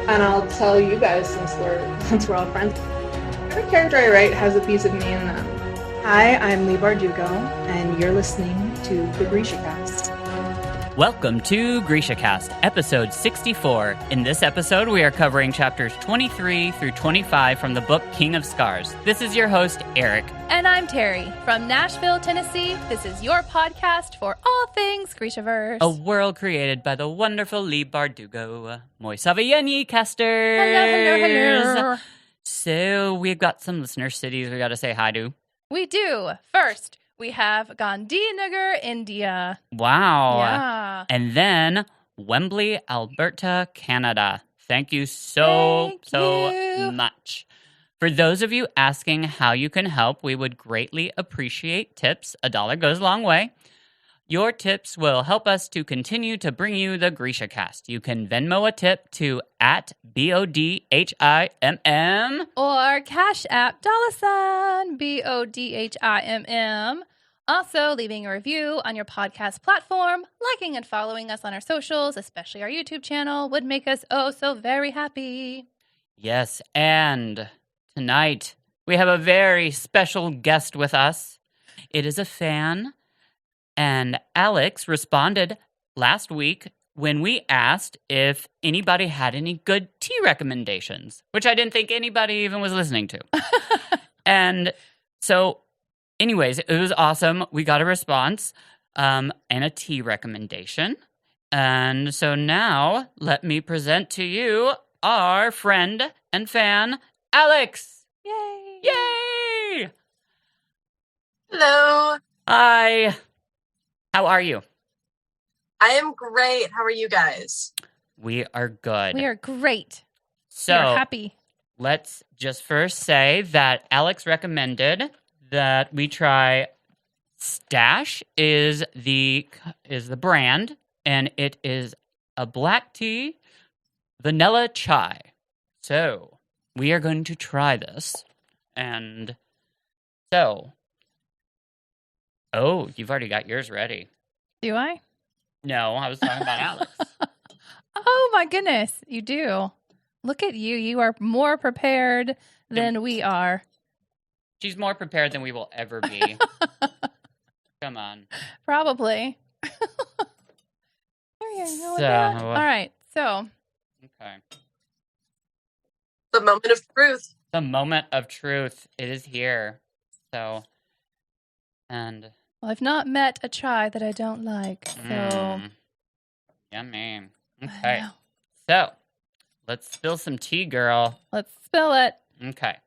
And I'll tell you guys since we're all friends. Every character I write has a piece of me in them. Hi, I'm Lee Bardugo, and you're listening to the GrishaCast. Welcome to GrishaCast, episode 64. In this episode, we are covering chapters 23 through 25 from the book King of Scars. This is your host, Eric. And I'm Terry. From Nashville, Tennessee, this is your podcast for all things Grishaverse. A world created by the wonderful Lee Bardugo. Moi savayeni, casters! Hello. So, we've got some listener cities we got to say hi to. We do. First, we have Gandhinagar, India. Wow. Yeah. And then Wembley, Alberta, Canada. Thank you so much. For those of you asking how you can help, we would greatly appreciate tips. $1 goes a long way. Your tips will help us to continue to bring you the GrishaCast. You can Venmo a tip to @BODHIMM. Or Cash App $, BODHIMM. Also, leaving a review on your podcast platform, liking and following us on our socials, especially our YouTube channel, would make us oh so very happy. Yes, and tonight we have a very special guest with us. It is a fan. And Alex responded last week when we asked if anybody had any good tea recommendations, which I didn't think anybody even was listening to. And so, anyways, it was awesome. We got a response and a tea recommendation. And so now, let me present to you our friend and fan, Alex. Yay! Yay! Hello. Hi. How are you? I am great. How are you guys? We are good. We are great. So, we are happy. Let's just first say that Alex recommended that we try Stash is the brand, and it is a black tea vanilla chai. So, we are going to try this. And so, oh, you've already got yours ready. Do I? No, I was talking about Alex. Oh my goodness, you do. Look at you. You are more prepared than we are. She's more prepared than we will ever be. Come on. Probably. There you go with that. All right. So. Okay. The moment of truth. The moment of truth. It is here. So. And. Well, I've not met a chai that I don't like. So. Yummy. Okay. So. Let's spill some tea, girl. Let's spill it. Okay.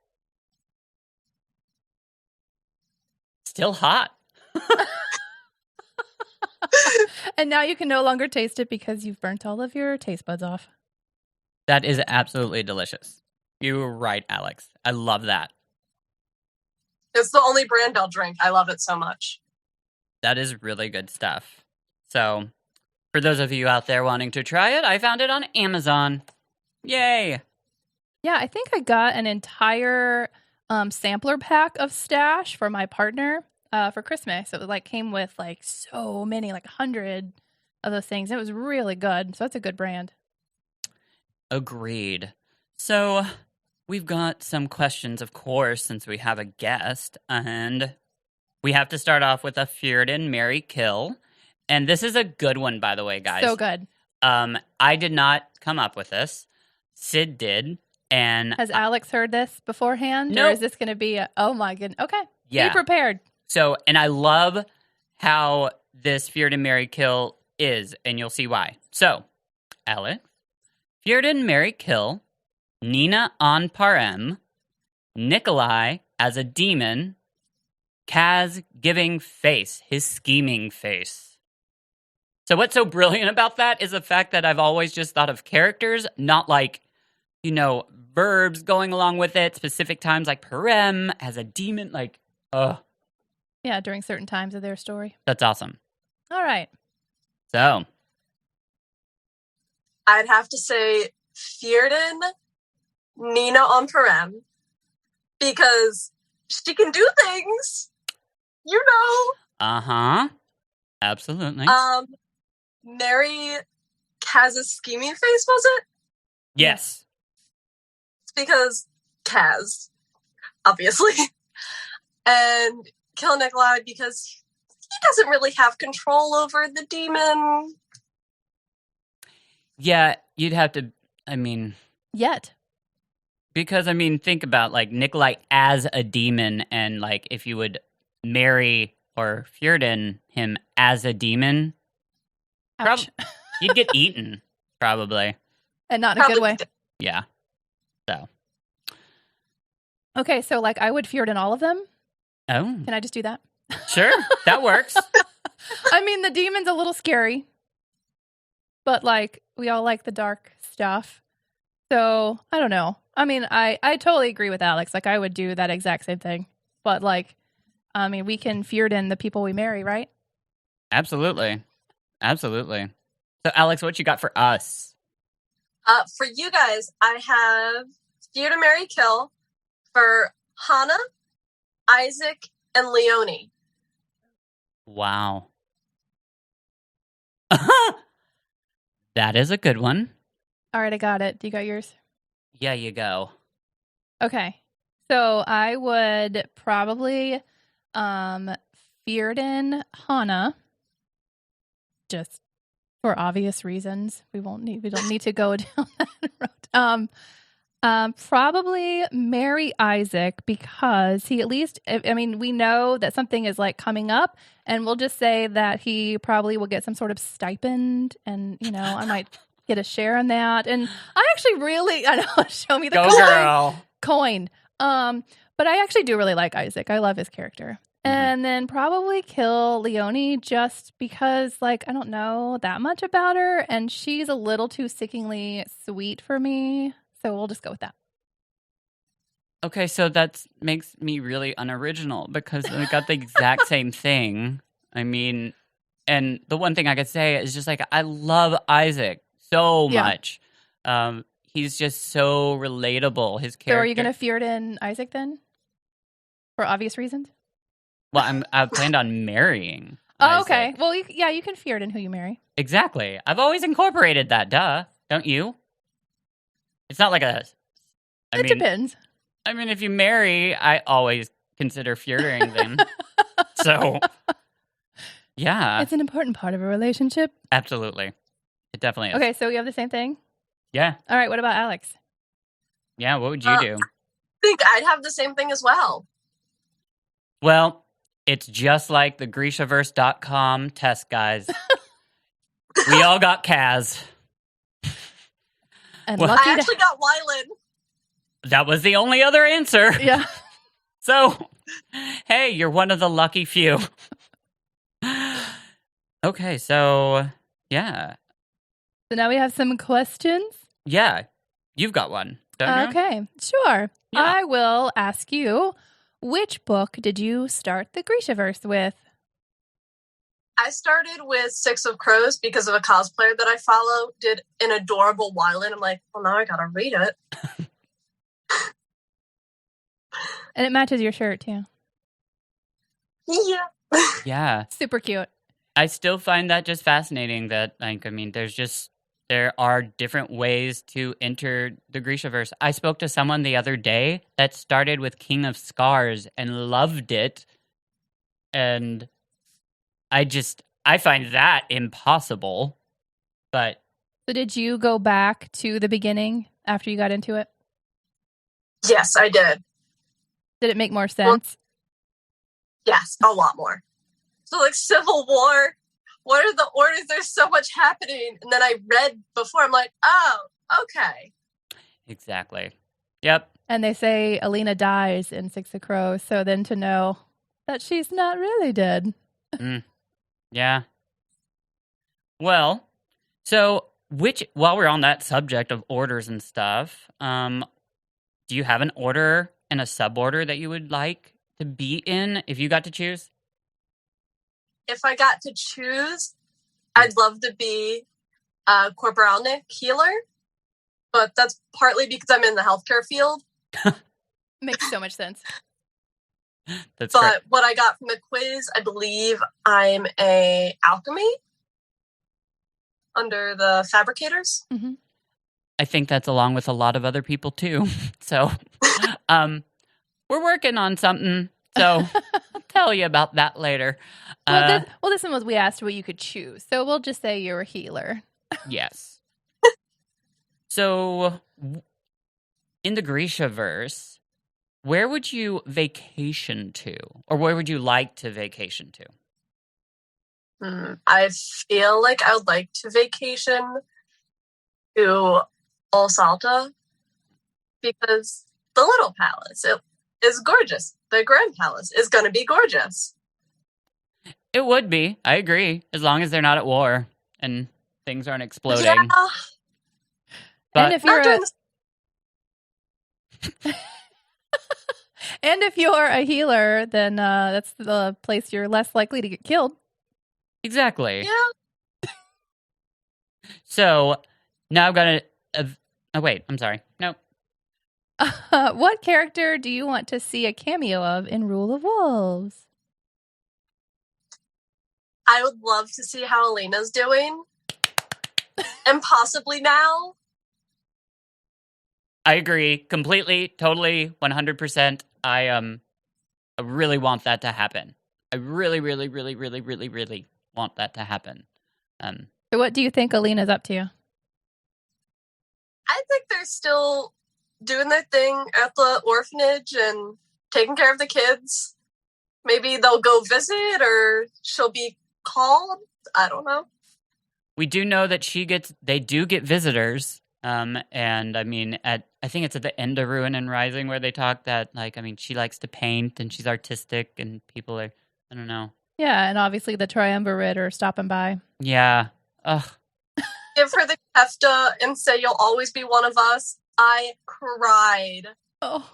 Still hot. And now you can no longer taste it because you've burnt all of your taste buds off. That is absolutely delicious. You were right, Alex. I love that. It's the only brand I'll drink. I love it so much. That is really good stuff. So, for those of you out there wanting to try it, I found it on Amazon. Yay! Yeah, I think I got an entire sampler pack of Stash for my partner for Christmas. So it came with so many, 100 of those things. It was really good. So that's a good brand. Agreed. So we've got some questions, of course, since we have a guest. And we have to start off with a Fjordan Marry Kill. And this is a good one, by the way, guys. So good. I did not come up with this. Sid did. And has Alex heard this beforehand? No. Or is this going to be oh my goodness. Okay. Yeah. Be prepared. So, and I love how this Fjordan Marry Kill is, and you'll see why. So, Alex, Fjordan Marry Kill, Nina on Parem, Nikolai as a demon, Kaz giving face, his scheming face. So what's so brilliant about that is the fact that I've always just thought of characters, not verbs going along with it, specific times like Parem as a demon, Yeah, during certain times of their story. That's awesome. All right. So. I'd have to say Fjordan, Nina on Parem, because she can do things, Uh-huh. Absolutely. Mary Kaz's scheming face, was it? Yes. because Kaz, obviously, and kill Nikolai because he doesn't really have control over the demon. Yeah, you'd have to, I mean... Yet. Because, I mean, think about, like, Nikolai as a demon, and, like, if you would marry or Fjordan him as a demon, Ouch. you'd get eaten, probably. And not in a good way. Yeah. So. Okay, so, like, I would Fjordan all of them. Oh. Can I just do that? Sure, that works. I mean, the demon's a little scary. But, like, we all like the dark stuff. So, I don't know. I mean, I totally agree with Alex. Like, I would do that exact same thing. But, like, I mean, we can Fjordan the people we marry, right? Absolutely. Absolutely. So, Alex, what you got for us? For you guys, I have Fjordan, marry, kill for Hannah, Isaac, and Leonie. Wow. That is a good one. All right, I got it. Do you got yours? Yeah, you go. Okay. So I would probably Fjordan Hannah, just for obvious reasons. We don't need to go down that road. Probably marry Isaac because he at least, I mean, we know that something is like coming up, and we'll just say that he probably will get some sort of stipend, and you know, I might get a share in that. And I actually really, I know, show me the coin. But I actually do really like Isaac. I love his character. And then probably kill Leonie just because, like, I don't know that much about her, and she's a little too sickeningly sweet for me. So we'll just go with that. Okay, so that makes me really unoriginal because I got the exact same thing. I mean, and the one thing I could say is just like, I love Isaac so much. He's just so relatable. His character. So are you going to Fjordan Isaac then? For obvious reasons? Well, I planned on marrying Oh, Isaac. okay. Well, you can Fjordan who you marry. Exactly. I've always incorporated that, duh. Don't you? It's not like a... It depends. I mean, if you marry, I always consider Fjordaning them. So, yeah. It's an important part of a relationship. Absolutely. It definitely is. Okay, so we have the same thing? Yeah. All right, what about Alex? Yeah, what would you do? I think I'd have the same thing as well. Well, it's just like the GrishaVerse.com test, guys. We all got Kaz. And Well, I actually got Wylan. That was the only other answer. Yeah. So, hey, you're one of the lucky few. Okay, so, yeah. So now we have some questions. Yeah, you've got one, don't you? Okay, sure. Yeah. I will ask you, which book did you start the Grishaverse with? I started with Six of Crows because of a cosplayer that I follow did an adorable Wylan. I'm like, well, now I gotta read it. And it matches your shirt, too. Yeah. Yeah. Super cute. I still find that just fascinating that, like, I mean, there are different ways to enter the Grishaverse. I spoke to someone the other day that started with King of Scars and loved it. And I find that impossible. But So did you go back to the beginning after you got into it? Yes, I did. Did it make more sense? Yes, a lot more. So, like, Civil War, what are the orders? There's so much happening. And then I read before, I'm like, oh, okay. exactly. Yep. And they say Alina dies in Six of Crows, so then to know that she's not really dead. Yeah. Well, so while we're on that subject of orders and stuff, do you have an order and a suborder that you would like to be in if you got to choose? If I got to choose, I'd love to be a Corporalnik healer, but that's partly because I'm in the healthcare field. Makes so much sense. That's But great. what I got from the quiz, I believe I'm a alchemy under the fabricators. Mm-hmm. I think that's along with a lot of other people too. So, we're working on something. So, I'll tell you about that later. Well, this one was we asked what you could choose. So we'll just say you're a healer. Yes. So, in the Grishaverse, where would you vacation to? Or where would you like to vacation to? I feel like I would like to vacation to Salta because the little palace is gorgeous. The Grand Palace is going to be gorgeous. It would be. I agree. As long as they're not at war and things aren't exploding. Yeah. But And if you're and if you're a healer, then that's the place you're less likely to get killed. exactly. Yeah. So now I've got oh, wait. I'm sorry. No. What character do you want to see a cameo of in Rule of Wolves? I would love to see how Elena's doing. And possibly now. I agree completely, totally, 100%. I really want that to happen. I really, really, really, really, really, really want that to happen. So what do you think Alina's up to? I think they're still doing their thing at the orphanage and taking care of the kids. Maybe they'll go visit or she'll be called. I don't know. We do know that they do get visitors. And I mean, I think it's at the end of Ruin and Rising where they talk that, like, I mean, she likes to paint and she's artistic and people are, I don't know. Yeah, and obviously the Triumvirate are stopping by. Yeah. Ugh. Give her the kefta and say you'll always be one of us. I cried. Oh.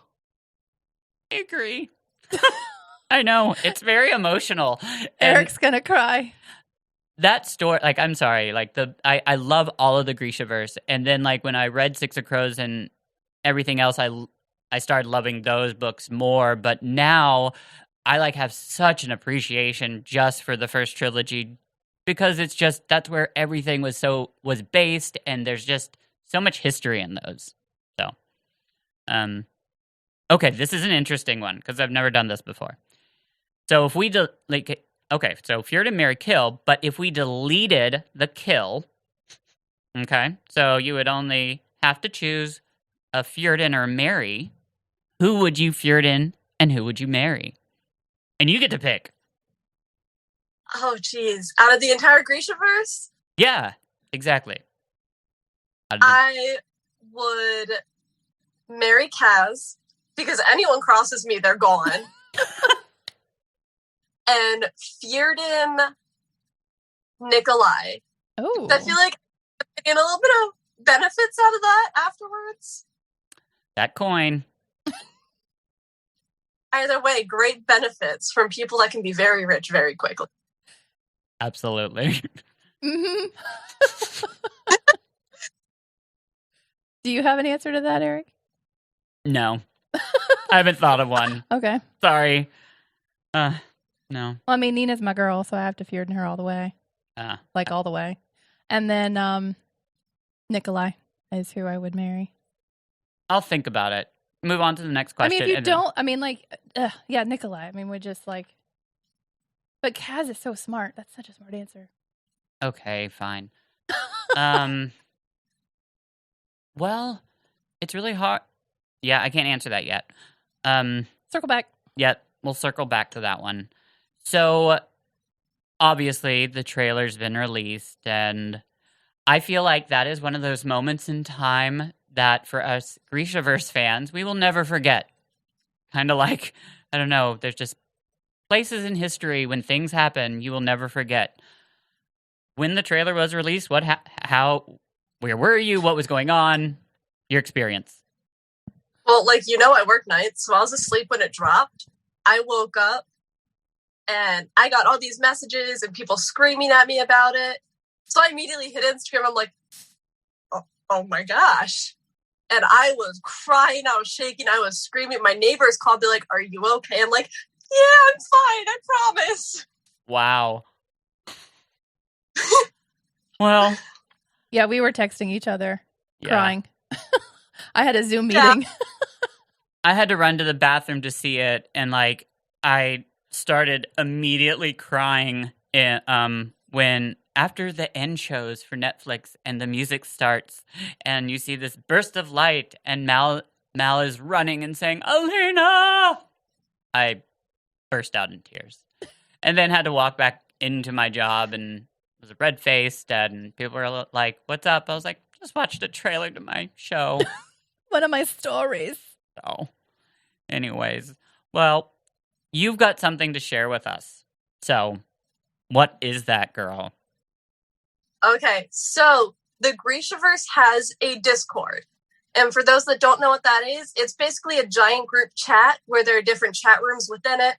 I agree. I know. It's very emotional. Eric's gonna cry. That story, like, I'm sorry, like, I love all of the Grishaverse, and then, like, when I read Six of Crows and everything else, I started loving those books more, but now I, like, have such an appreciation just for the first trilogy, because it's just, that's where everything was based, and there's just so much history in those, so, okay, this is an interesting one, because I've never done this before. So if we, okay, so Fjord, marry, kill, but if we deleted the kill, okay, so you would only have to choose a Fjordan or marry, who would you Fjordan and who would you marry? And you get to pick. Oh, geez. Out of the entire Grishaverse? Yeah, exactly. I would marry Kaz, because anyone crosses me, they're gone. And Fjordan Nikolai. Oh. I feel like I'm getting a little bit of benefits out of that afterwards. That coin. Either way, great benefits from people that can be very rich very quickly. Absolutely. Mm-hmm. Do you have an answer to that, Eric? No. I haven't thought of one. Okay. Sorry. No. Well, I mean, Nina's my girl, so I have to Fjordan her all the way. Like, all the way. And then Nikolai is who I would marry. I'll think about it. Move on to the next question. I mean, if you don't, I mean, like, yeah, Nikolai. I mean, we're just like, but Kaz is so smart. That's such a smart answer. Okay, fine. Well, it's really hard. Yeah, I can't answer that yet. Circle back. Yeah, we'll circle back to that one. So, obviously, the trailer's been released, and I feel like that is one of those moments in time that, for us Grishaverse fans, we will never forget. Kind of like, I don't know, there's just places in history when things happen you will never forget. When the trailer was released, where were you? What was going on? Your experience. Well, like, I work nights, so I was asleep when it dropped. I woke up and I got all these messages and people screaming at me about it. So I immediately hit Instagram. I'm like, oh my gosh. And I was crying. I was shaking. I was screaming. My neighbors called. They're like, are you okay? I'm like, yeah, I'm fine. I promise. Wow. Well. Yeah, we were texting each other, crying. I had a Zoom Yeah. meeting. I had to run to the bathroom to see it, and like I started immediately crying when after the end shows for Netflix and the music starts and you see this burst of light and Mal is running and saying, "Elena!" I burst out in tears. And then had to walk back into my job and was red-faced and people were like, "What's up?" I was like, "Just watched the trailer to my show." One of my stories. So, anyways, well, you've got something to share with us. So, what is that, girl? Okay, so the Grishaverse has a Discord. And for those that don't know what that is, it's basically a giant group chat where there are different chat rooms within it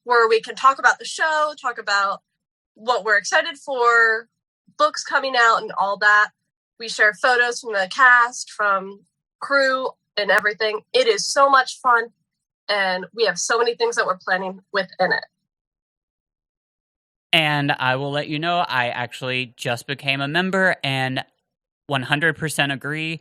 where we can talk about the show, talk about what we're excited for, books coming out and all that. We share photos from the cast, from crew and everything. It is so much fun, and we have so many things that we're planning within it. And I will let you know, I actually just became a member and 100% agree.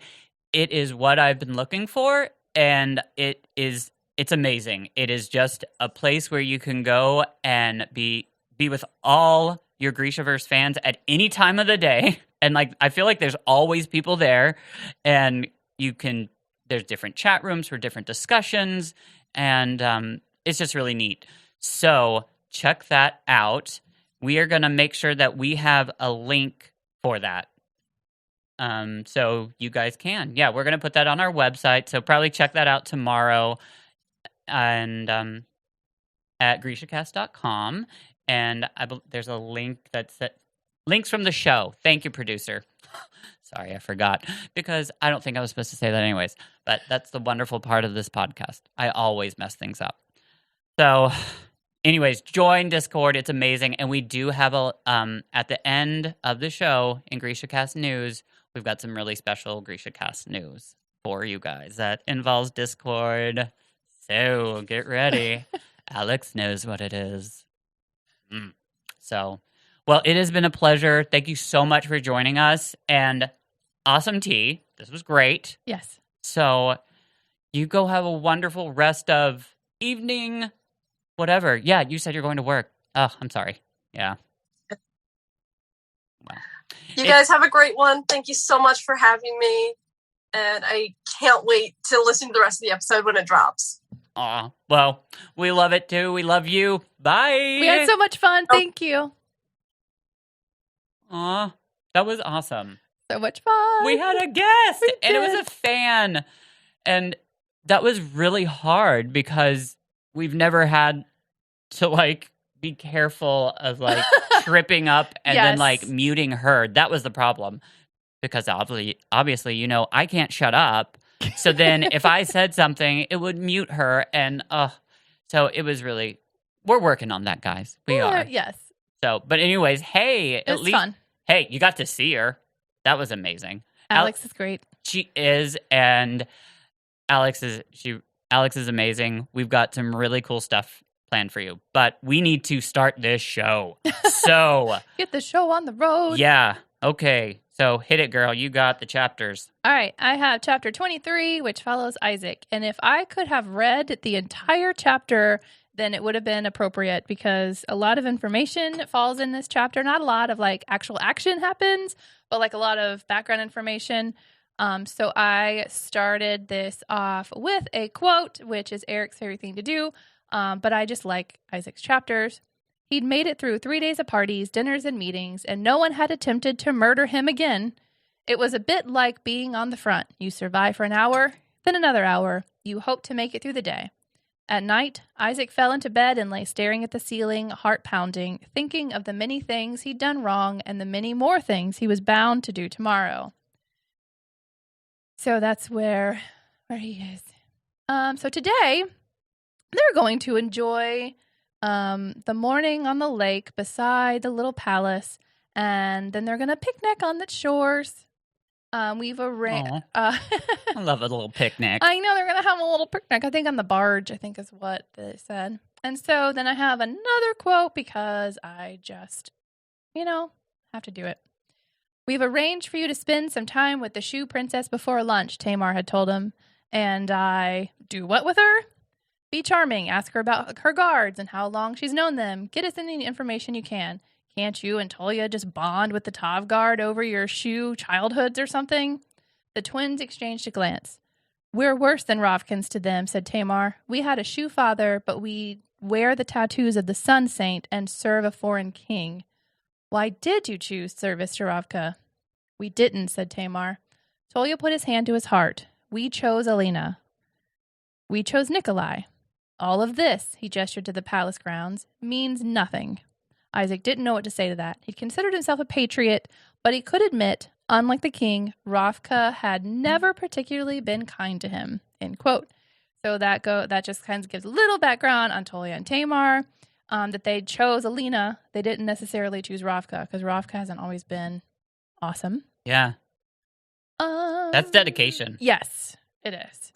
It is what I've been looking for, and it's amazing. It is just a place where you can go and be with all your Grishaverse fans at any time of the day. And like I feel like there's always people there, and there's different chat rooms for different discussions, and it's just really neat. So check that out. We are going to make sure that we have a link for that. So you guys can. Yeah, we're going to put that on our website. So probably check that out tomorrow and at GrishaCast.com. And there's a link that's links from the show. Thank you, producer. Sorry, I forgot because I don't think I was supposed to say that anyways. But that's the wonderful part of this podcast. I always mess things up. So anyways, join Discord. It's amazing. And we do have at the end of the show in GrishaCast News, we've got some really special GrishaCast news for you guys that involves Discord. So get ready. Alex knows what it is. So, well, it has been a pleasure. Thank you so much for joining us. And awesome tea. This was great. Yes. So you go have a wonderful rest of evening, whatever. Yeah, you said you're going to work. Oh, I'm sorry. Yeah. Well, You guys have a great one. Thank you so much for having me. And I can't wait to listen to the rest of the episode when it drops. Aw, well, we love it too. We love you. Bye. We had so much fun. Thank you. Aw, that was awesome. So much fun. We had a guest, We and it was did. a fan. And that was really hard because we've never had to, like, be careful of, like, tripping up and then, Yes. like, muting her. That was the problem. Because obviously, you know, I can't shut up. So then if I said something, it would mute her. And, so it was really, we're working on that, guys. We are. Yes. So, but anyways, hey, It at was least, fun. hey, you got to see her. That was amazing. Alex is great. She is, and Alex is amazing. We've got some really cool stuff planned for you, but we need to start this show. So, Get the show on the road. yeah, okay. So hit it, girl. You got the chapters. All right. I have chapter 23, which follows Isaac. And if I could have read the entire chapter, then it would have been appropriate because a lot of information falls in this chapter. Not a lot of like actual action happens, but like a lot of background information. So I started this off with a quote, which is Eric's favorite thing to do. But I just like Isaac's chapters. He'd made it through 3 days of parties, dinners, and meetings, and no one had attempted to murder him again. It was a bit like being on the front. You survive for an hour, then another hour. You hope to make it through the day. At night, Isaac fell into bed and lay staring at the ceiling, heart pounding, thinking of the many things he'd done wrong and the many more things he was bound to do tomorrow. So that's where he is. So today, they're going to enjoy the morning on the lake beside the little palace, and then they're going to picnic on the shores. We've arranged. I love a little picnic. I know they're going to have a little picnic. I think on the barge, I think is what they said. And so then I have another quote because I just, have to do it. We've arranged for you to spend some time with the shoe princess before lunch, Tamar had told him. And I do what with her? Be charming. Ask her about her guards and how long she's known them. Get us any information you can. Can't you and Tolia just bond with the Tav guard over your shoe childhoods or something? The twins exchanged a glance. We're worse than Rovkins to them, said Tamar. We had a shoe father, but we wear the tattoos of the Sun Saint and serve a foreign king. Why did you choose service to Ravka? We didn't, said Tamar. Tolia put his hand to his heart. We chose Alina. We chose Nikolai. All of this, he gestured to the palace grounds, means nothing. Isaac didn't know what to say to that. He considered himself a patriot, but he could admit, unlike the king, Ravka had never particularly been kind to him. End quote. So that just kind of gives a little background on Tolia and Tamar. That they chose Alina. They didn't necessarily choose Ravka because Ravka hasn't always been awesome. Yeah. That's dedication. Yes, it is.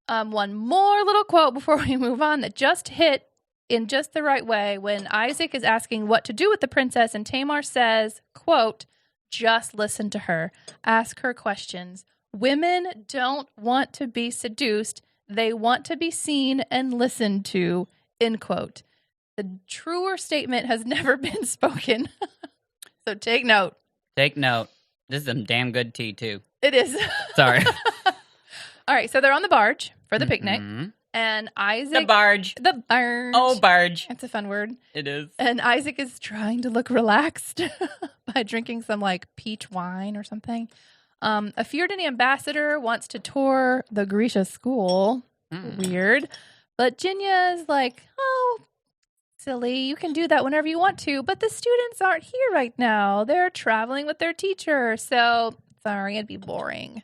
One more little quote before we move on that just hit in just the right way when Isaac is asking what to do with the princess and Tamar says, quote, just listen to her. Ask her questions. Women don't want to be seduced. They want to be seen and listened to, end quote. The truer statement has never been spoken. So take note. Take note. This is some damn good tea, too. It is. Sorry. All right, so they're on the barge for the picnic. And Isaac... The barge. The barge. Oh, barge. That's a fun word. It is. And Isaac is trying to look relaxed by drinking some, peach wine or something. A Fjordany ambassador wants to tour the Grisha school. Weird. But Jinya is like, oh, silly, you can do that whenever you want to, but the students aren't here right now. They're traveling with their teacher, so sorry, it'd be boring.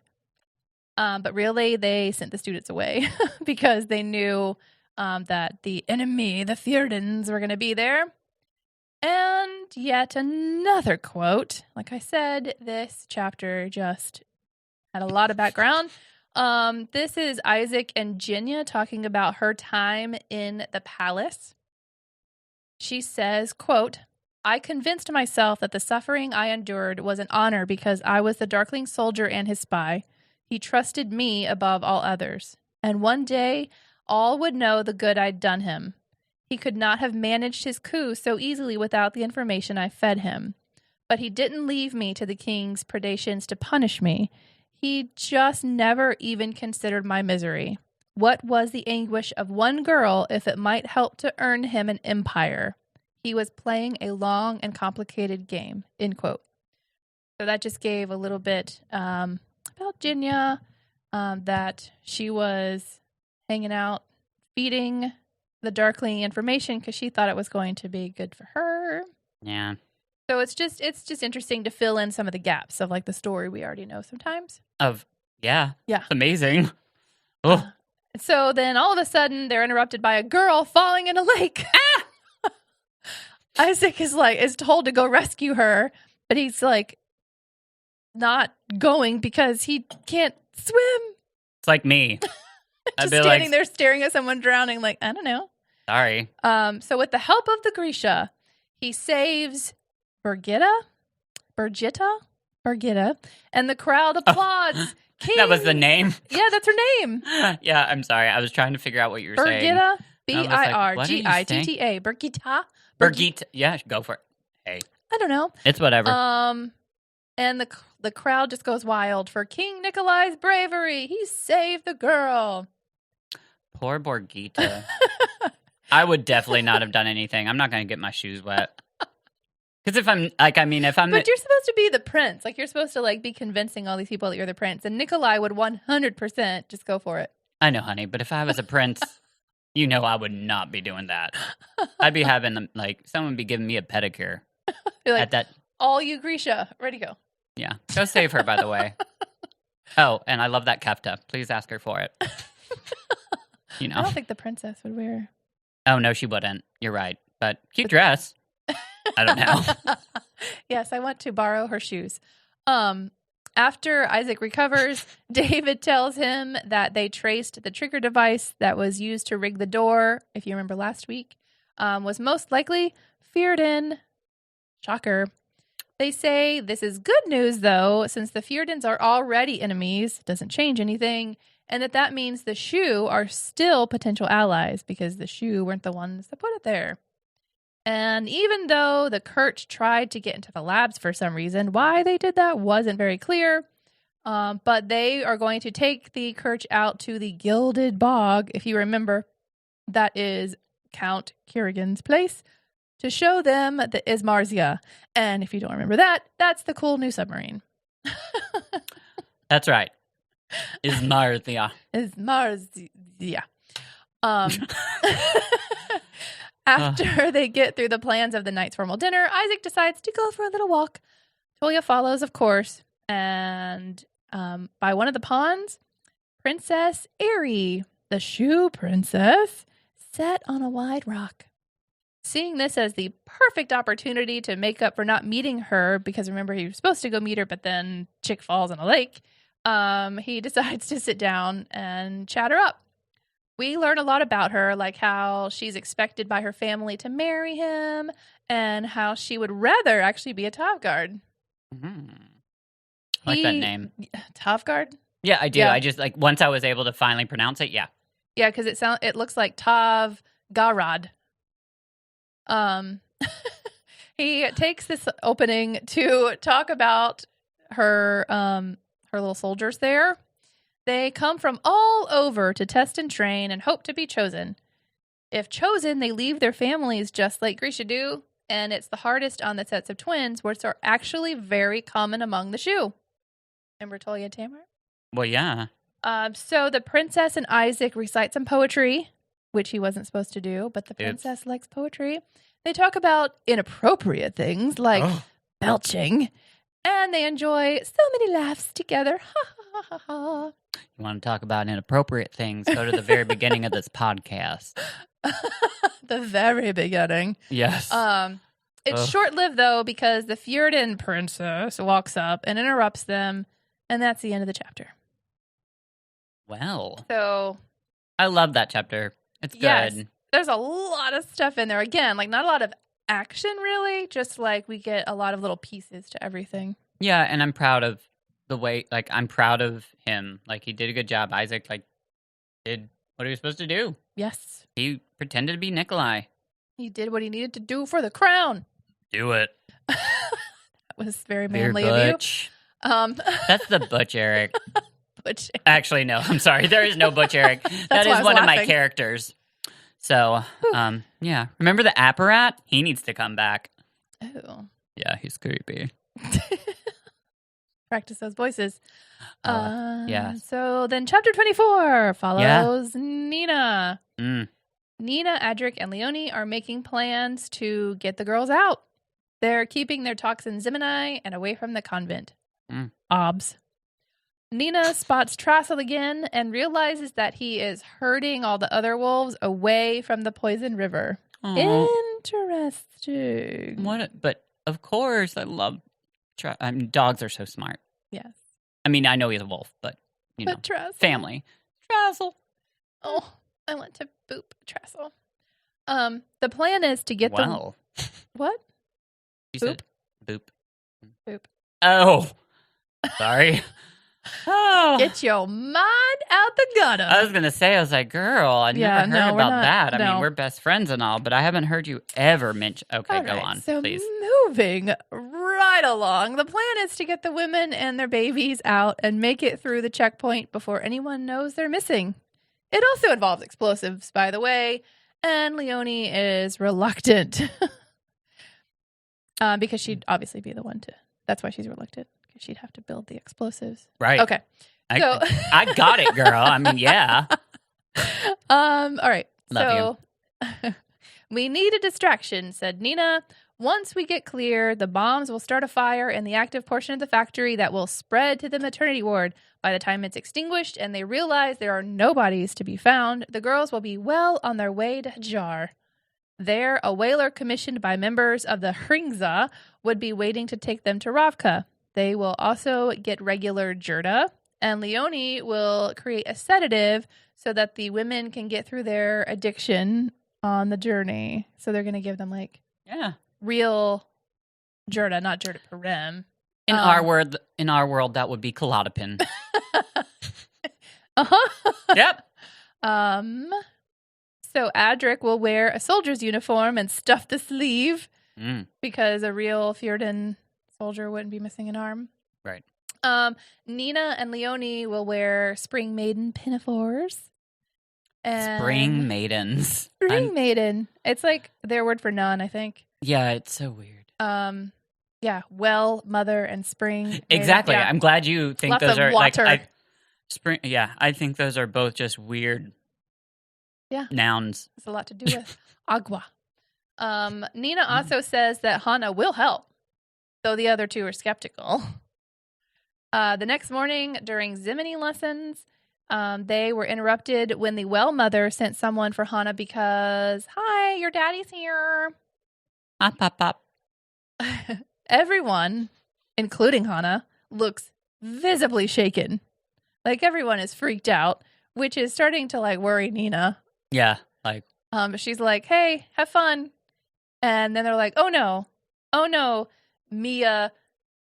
But really, they sent the students away because they knew that the enemy, the Fjordans, were going to be there. And yet another quote. Like I said, this chapter just had a lot of background. This is Isaac and Jinya talking about her time in the palace. She says, quote, I convinced myself that the suffering I endured was an honor because I was the Darkling soldier and his spy. He trusted me above all others. And one day, all would know the good I'd done him. He could not have managed his coup so easily without the information I fed him. But he didn't leave me to the king's predations to punish me. He just never even considered my misery. What was the anguish of one girl if it might help to earn him an empire? He was playing a long and complicated game, end quote. So that just gave a little bit about Jinya, that she was hanging out, feeding the Darkling information because she thought it was going to be good for her. Yeah. So it's just interesting to fill in some of the gaps of the story we already know sometimes. Yeah. Yeah. It's amazing. Oh. So then all of a sudden they're interrupted by a girl falling in a lake. Isaac is told to go rescue her, but he's not going because he can't swim. It's like me. Just standing there staring at someone drowning I don't know. Sorry. So with the help of the Grisha, he saves Birgitta, and the crowd applauds. King. That was the name? Yeah, that's her name. Yeah, I'm sorry. I was trying to figure out what you were saying. Birgitta, Birgitta. Birgitta. Yeah, go for it. Hey. I don't know. It's whatever. And the crowd just goes wild for King Nikolai's bravery. He saved the girl. Poor Birgitta. I would definitely not have done anything. I'm not going to get my shoes wet. Because if I'm But you're supposed to be the prince. You're supposed to be convincing all these people that you're the prince. And Nikolai would 100% just go for it. I know, honey. But if I was a prince, I would not be doing that. I'd be having someone be giving me a pedicure. At that. All you Grisha, ready to go. Yeah. Go save her, by the way. Oh, and I love that kefta. Please ask her for it. I don't think the princess would wear. Oh, no, she wouldn't. You're right. But cute dress. I don't know. Yes, I want to borrow her shoes. After Isaac recovers, David tells him that they traced the trigger device that was used to rig the door, if you remember last week, was most likely Fjordan. Shocker. They say this is good news, though, since the Fjordans are already enemies. Doesn't change anything. And that means the Shu are still potential allies because the Shu weren't the ones that put it there. And even though the Kirch tried to get into the labs for some reason, why they did that wasn't very clear. But they are going to take the Kirch out to the Gilded Bog, if you remember. That is Count Kerrigan's place, to show them the Ismarzia. And if you don't remember that, that's the cool new submarine. That's right. Ismarzia. Ismarzia. After they get through the plans of the night's formal dinner, Isaac decides to go for a little walk. Toya follows, of course, and by one of the ponds, Princess Airy, the Shoe Princess, sat on a wide rock. Seeing this as the perfect opportunity to make up for not meeting her, because remember, he was supposed to go meet her, but then Chick falls in a lake, he decides to sit down and chat her up. We learn a lot about her, like how she's expected by her family to marry him, and how she would rather actually be a Tovgard. Mm-hmm. I like that name. Tovgard? Yeah, I do. Yeah. I just, like, once I was able to finally pronounce it, yeah. Yeah, because it looks like Tav Garad. He takes this opening to talk about her little soldiers there. They come from all over to test and train and hope to be chosen. If chosen, they leave their families just like Grisha do, and it's the hardest on the sets of twins, which are actually very common among the Shu. Remember Toya Tamar? Well, yeah. So the princess and Isaac recite some poetry, which he wasn't supposed to do, but the princess likes poetry. They talk about inappropriate things like belching, and they enjoy so many laughs together. Ha ha ha ha. You want to talk about inappropriate things, go to the very beginning of this podcast. The very beginning. Yes. It's short-lived, though, because the Fjordan princess walks up and interrupts them, and that's the end of the chapter. Well. So I love that chapter. It's good. Yes, there's a lot of stuff in there. Again, like not a lot of action, really. Just like we get a lot of little pieces to everything. Yeah, and I'm proud of the way, like, I'm proud of him. Like, he did a good job. Isaac, like, did what he was supposed to do. Yes. He pretended to be Nikolai. He did what he needed to do for the crown. Do it. That was very Very manly of butch. you. That's the Butch Eric. Butch. Actually, no. I'm sorry. There is no Butch Eric. That why I is was one of my laughing. characters. So, yeah. Remember the Apparat? He needs to come back. Oh. Yeah, he's creepy. Practice those voices. Yeah. So then chapter 24 follows Nina. Mm. Nina, Adric, and Leonie are making plans to get the girls out. They're keeping their talks in Zimini and away from the convent. Obs. Nina spots Trassel again and realizes that he is herding all the other wolves away from the poison river. Oh. Interesting. But of course, I love. Dogs are so smart. Yes. I mean, I know he's a wolf, but you know, Trassel. family. Trassel. Oh, I want to boop Trassel. The plan is to get Well. What? You Boop? said boop. Boop. Oh. Sorry. Oh. Get your mind out the gutter. I was going to say, I was like, girl, I never heard about that. I mean, we're best friends and all, but I haven't heard you ever mention. Okay, go on, so please. Moving right along, the plan is to get the women and their babies out and make it through the checkpoint before anyone knows they're missing. It also involves explosives, by the way, and Leonie is reluctant because she'd obviously be the one to. That's why she's reluctant. She'd have to build the explosives. Right. Okay. So I got it, girl. I mean, yeah. All right. Love you. We need a distraction, said Nina. Once we get clear, the bombs will start a fire in the active portion of the factory that will spread to the maternity ward. By the time it's extinguished and they realize there are no bodies to be found, the girls will be well on their way to Hajar. There, a whaler commissioned by members of the Hringza would be waiting to take them to Ravka. They will also get regular Jurda, and Leonie will create a sedative so that the women can get through their addiction on the journey. So they're going to give them, like, Yeah. real Jurda, not Jurda Parim. In our world, that would be Kalotapin. Uh-huh. Yep. So Adric will wear a soldier's uniform and stuff the sleeve because a real Fjordan soldier wouldn't be missing an arm. Right. Nina and Leonie will wear Spring Maiden pinafores. And Spring Maidens. Spring Maiden. It's like their word for nun, I think. Yeah, it's so weird. Yeah, well, mother, and spring. Exactly. Yeah. I'm glad you think Lots those of are water. like spring. Yeah, I think those are both just weird. Nouns. It's a lot to do with agua. Nina also says that Hana will help, though the other two are skeptical. The next morning during Zimini lessons, they were interrupted when the well mother sent someone for Hana because, hi, your daddy's here. Pop. Everyone, including Hana, looks visibly shaken. Like everyone is freaked out, which is starting to like worry Nina. Yeah, like she's like, "Hey, have fun," and then they're like, "Oh no, Mia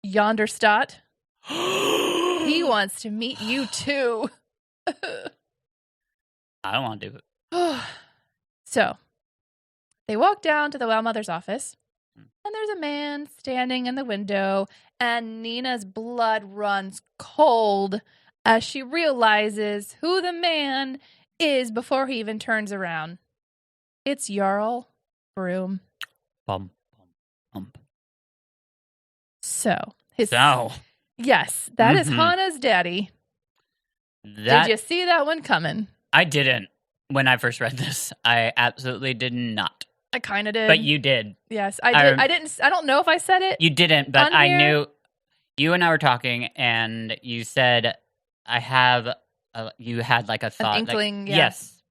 Yonderstadt, he wants to meet you too." I don't want to do it. So they walk down to the well mother's office. And there's a man standing in the window, and Nina's blood runs cold as she realizes who the man is before he even turns around. It's Jarl Broom. Bum. So, yes, that is Hana's daddy. Did you see that one coming? I didn't when I first read this. I absolutely did not. I kind of did. But you did. Yes, I did. I didn't. I don't know if I said it. You didn't, but I knew. You and I were talking, and you said, "I have." You had like a thought, an inkling. like, yeah. Yes,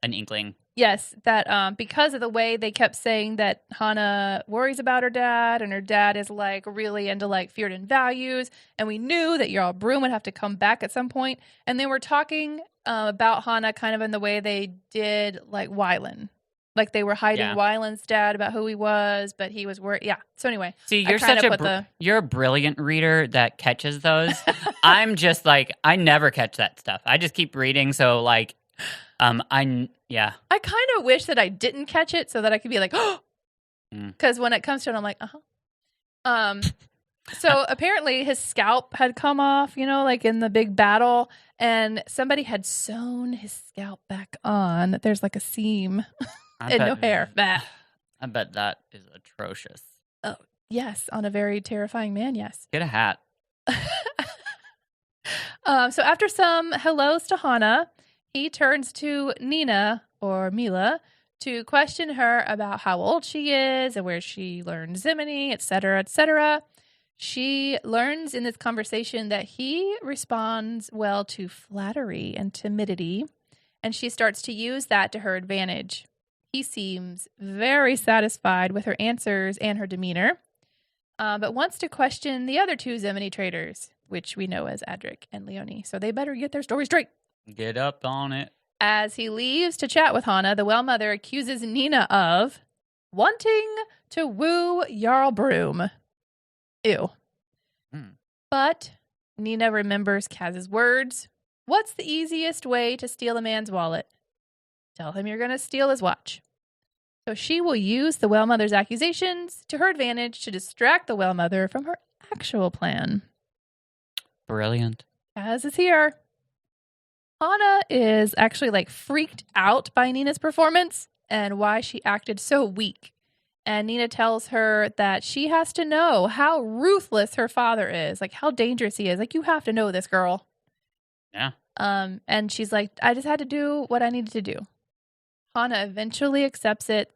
an inkling. Yes, that because of the way they kept saying that Hana worries about her dad, and her dad is like really into like Fjordan values, and we knew that Jarl Broom would have to come back at some point, and they were talking about Hana kind of in the way they did like Wylan. Like they were hiding Wylan's dad about who he was, but he was worried. Yeah. So anyway, see, you're such you're a brilliant reader that catches those. I'm just like, I never catch that stuff. I just keep reading. So like, I kind of wish that I didn't catch it so that I could be like, oh, because when it comes to it, I'm like, So apparently his scalp had come off, like in the big battle, and somebody had sewn his scalp back on. There's like a seam. And no hair. Bah. I bet that is atrocious. Oh, yes. On a very terrifying man, yes. Get a hat. So after some hellos to Hana, he turns to Nina, or Mila, to question her about how old she is and where she learned Zimini, etc., etc. She learns in this conversation that he responds well to flattery and timidity, and she starts to use that to her advantage. He seems very satisfied with her answers and her demeanor, but wants to question the other two Zimini traders, which we know as Adric and Leonie, so they better get their story straight. Get up on it. As he leaves to chat with Hana, the well mother accuses Nina of wanting to woo Jarl Broom. Ew. But Nina remembers Kaz's words. What's the easiest way to steal a man's wallet? Tell him you're going to steal his watch. So she will use the well mother's accusations to her advantage to distract the well mother from her actual plan. Brilliant. Kaz is here. Hana is actually like freaked out by Nina's performance and why she acted so weak. And Nina tells her that she has to know how ruthless her father is, like how dangerous he is. Like, you have to know this, girl. Yeah. And she's like, I just had to do what I needed to do. Hana eventually accepts it,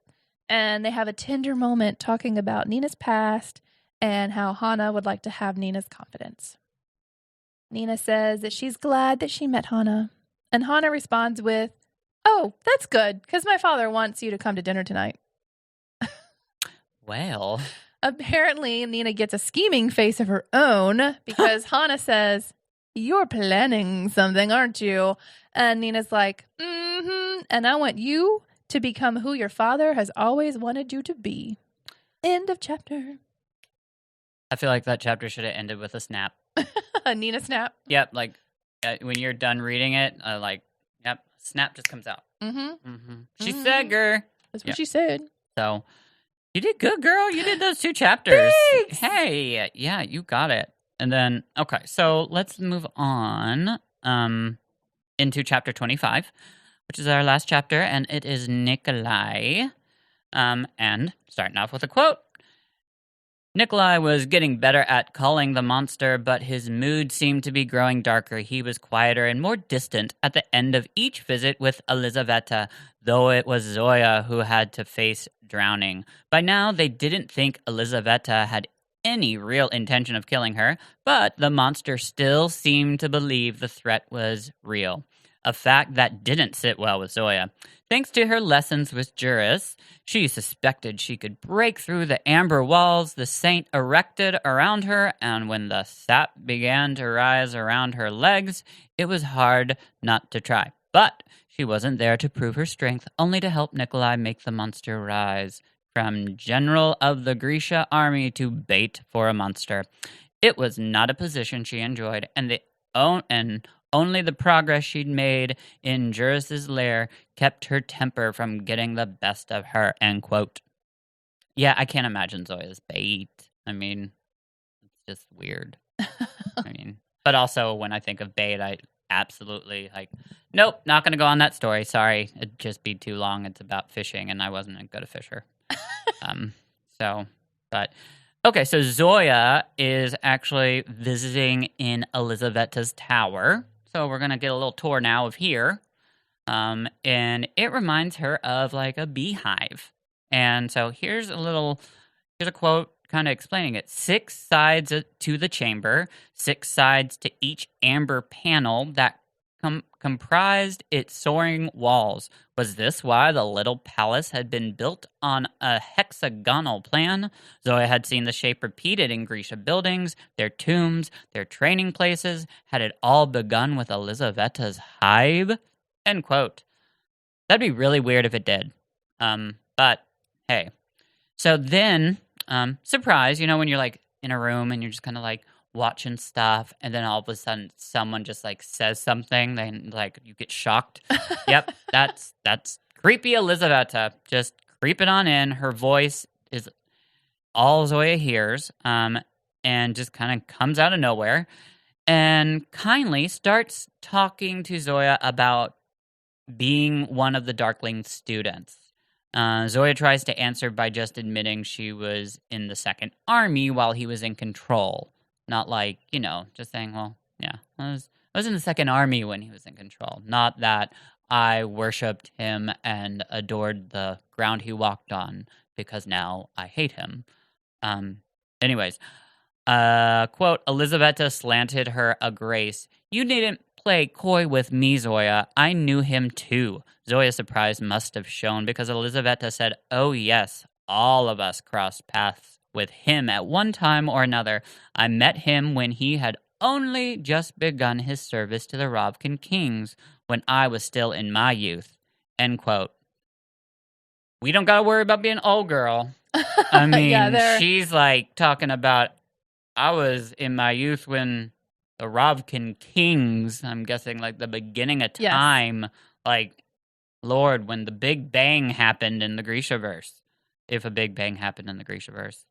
and they have a tender moment talking about Nina's past and how Hana would like to have Nina's confidence. Nina says that she's glad that she met Hana, and Hana responds with, "Oh, that's good, because my father wants you to come to dinner tonight." Well. Apparently, Nina gets a scheming face of her own because Hana says, "You're planning something, aren't you?" And Nina's like, and I want you to become who your father has always wanted you to be. End of chapter. I feel like that chapter should have ended with a snap. A Nina snap. Yep, like when you're done reading it, yep, snap just comes out. Mm-hmm. She said, "Girl." That's what she said. So you did good, girl. You did those 2 chapters. Thanks! Hey, yeah, you got it. And then, okay, so let's move on into chapter 25, which is our last chapter, and it is Nikolai. And starting off with a quote. Nikolai was getting better at calling the monster, but his mood seemed to be growing darker. He was quieter and more distant at the end of each visit with Elizaveta, though it was Zoya who had to face drowning. By now, they didn't think Elizaveta had any real intention of killing her, but the monster still seemed to believe the threat was real, a fact that didn't sit well with Zoya. Thanks to her lessons with Juris, she suspected she could break through the amber walls the saint erected around her, and when the sap began to rise around her legs, it was hard not to try. But she wasn't there to prove her strength, only to help Nikolai make the monster rise. From general of the Grisha army to bait for a monster. It was not a position she enjoyed, and only the progress she'd made in Juris's lair kept her temper from getting the best of her, end quote. Yeah, I can't imagine Zoya's bait. I mean, it's just weird. But also when I think of bait, I absolutely nope, not going to go on that story. Sorry, it'd just be too long. It's about fishing, and I wasn't a good fisher. Okay, so Zoya is actually visiting in Elizaveta's tower. So we're going to get a little tour now of here. And it reminds her of like a beehive. And so here's a quote kind of explaining it. 6 sides to the chamber, 6 sides to each amber panel that comprised its soaring walls. Was this why the little palace had been built on a hexagonal plan? Zoya had seen the shape repeated in Grisha buildings, their tombs, their training places. Had it all begun with Elizaveta's hive? End quote. That'd be really weird if it did. But hey. So then, surprise, when you're like in a room and you're just kind of like watching stuff, and then all of a sudden someone just like says something, then like you get shocked. Yep, that's creepy Elizaveta just creeping on in. Her voice is all Zoya hears, and just kind of comes out of nowhere, and kindly starts talking to Zoya about being one of the Darkling students. Zoya tries to answer by just admitting she was in the Second Army while he was in control. Not like, just saying, well, yeah, I was in the Second Army when he was in control. Not that I worshipped him and adored the ground he walked on because now I hate him. Anyways, quote, Elizaveta slanted her a grace. You needn't play coy with me, Zoya. I knew him too. Zoya's surprise must have shown because Elizaveta said, oh yes, all of us crossed paths with him at one time or another. I met him when he had only just begun his service to the Rovkin kings when I was still in my youth. End quote. We don't gotta worry about being old, girl. I mean, she's like talking about, I was in my youth when the Rovkin kings, I'm guessing like the beginning of time, like, Lord, when the Big Bang happened in the Grishaverse. If a Big Bang happened in the Grishaverse.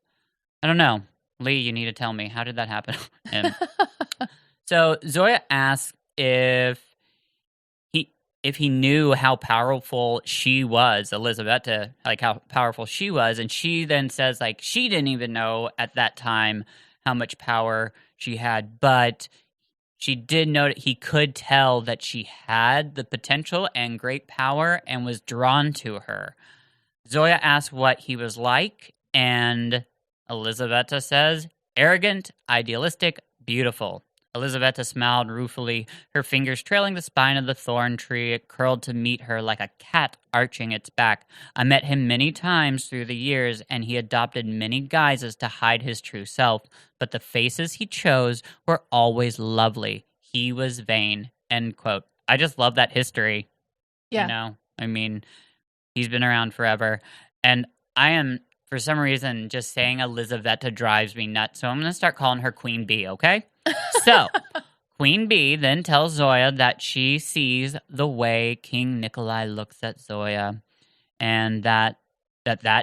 I don't know. Lee, you need to tell me. How did that happen? So Zoya asks if he knew how powerful she was, Elizaveta, like how powerful she was. And she then says like she didn't even know at that time how much power she had. But she did know that he could tell that she had the potential and great power and was drawn to her. Zoya asks what he was like, and Elizaveta says, arrogant, idealistic, beautiful. Elizaveta smiled ruefully, her fingers trailing the spine of the thorn tree. It curled to meet her like a cat arching its back. I met him many times through the years, and he adopted many guises to hide his true self, but the faces he chose were always lovely. He was vain, end quote. I just love that history. Yeah. I mean, he's been around forever, and I am for some reason, just saying Elizaveta drives me nuts, so I'm going to start calling her Queen Bee, okay? So, Queen Bee then tells Zoya that she sees the way King Nikolai looks at Zoya, and that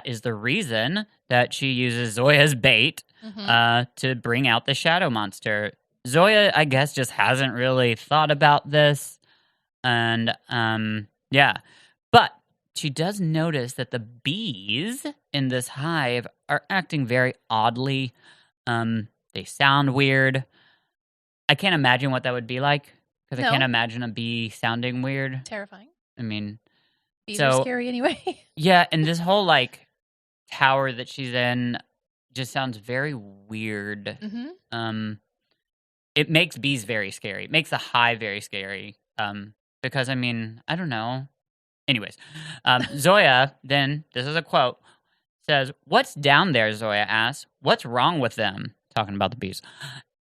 is the reason that she uses Zoya's bait to bring out the shadow monster. Zoya, I guess, just hasn't really thought about this, and yeah. But she does notice that the bees in this hive are acting very oddly. They sound weird. I can't imagine what that would be like, because I can't imagine a bee sounding weird. Terrifying. I mean, bees are scary anyway. Yeah, and this whole like tower that she's in just sounds very weird. It makes bees very scary. It makes the hive very scary. Because I mean, I don't know. Anyways, Zoya then, this is a quote, says, "What's down there?" Zoya asks. "What's wrong with them?" Talking about the bees.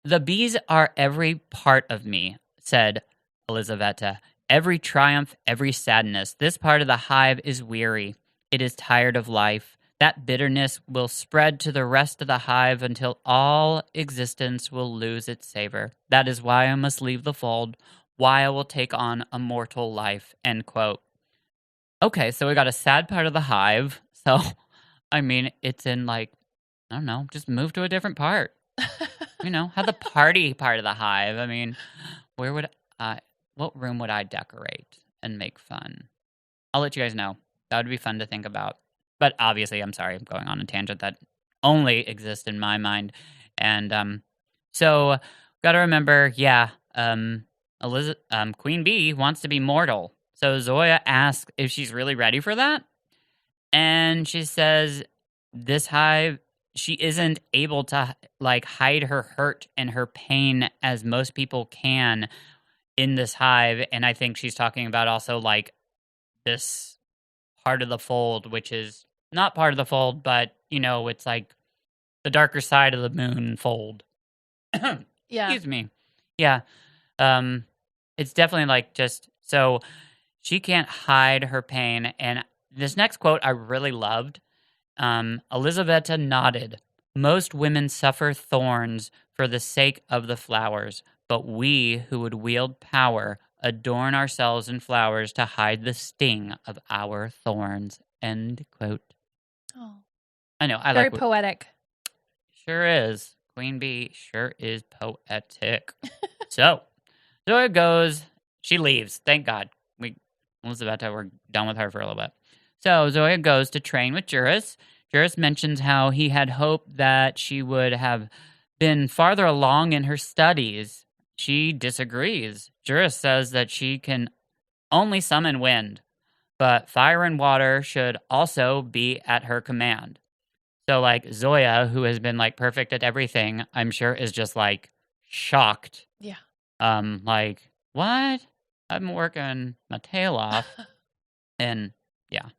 "The bees are every part of me," said Elizaveta. "Every triumph, every sadness. This part of the hive is weary. It is tired of life. That bitterness will spread to the rest of the hive until all existence will lose its savor. That is why I must leave the fold, why I will take on a mortal life." End quote. Okay, so we got a sad part of the hive. So, I mean, it's in like, I don't know, just move to a different part. You know, have the party part of the hive. I mean, what room would I decorate and make fun? I'll let you guys know. That would be fun to think about. But obviously, I'm sorry, I'm going on a tangent that only exists in my mind. And so, got to remember, Queen Bee wants to be mortal. So Zoya asks if she's really ready for that. And she says this hive, she isn't able to like hide her hurt and her pain as most people can in this hive. And I think she's talking about also like this part of the fold, which is not part of the fold, but you know, it's like the darker side of the moon fold. Yeah. Excuse me. Yeah. It's definitely like just so she can't hide her pain. And this next quote I really loved. Elizaveta nodded. "Most women suffer thorns for the sake of the flowers, but we who would wield power adorn ourselves in flowers to hide the sting of our thorns." End quote. Oh, I know. I very like poetic. Sure is. Queen Bee sure is poetic. So, Zoya goes. She leaves. Thank God. We're done with her for a little bit. So Zoya goes to train with Juris. Juris mentions how he had hoped that she would have been farther along in her studies. She disagrees. Juris says that she can only summon wind, but fire and water should also be at her command. So, like, Zoya, who has been, like, perfect at everything, I'm sure is just, like, shocked. Yeah. Like, what? I've been working my tail off. And, yeah.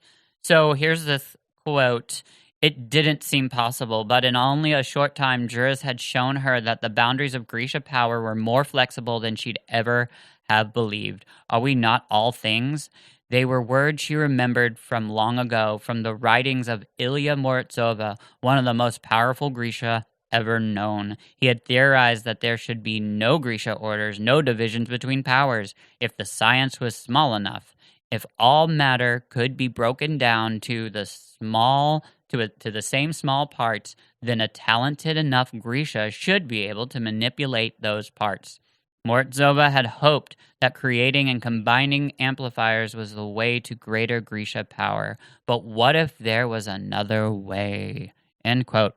So, here's this quote. "It didn't seem possible, but in only a short time, Juris had shown her that the boundaries of Grisha power were more flexible than she'd ever have believed. Are we not all things?" They were words she remembered from long ago, from the writings of Ilya Morozova, one of the most powerful Grisha ever known. He had theorized that there should be no Grisha orders, no divisions between powers, if the science was small enough. If all matter could be broken down to the same small parts, then a talented enough Grisha should be able to manipulate those parts. Morozova had hoped that creating and combining amplifiers was the way to greater Grisha power. But what if there was another way? End quote.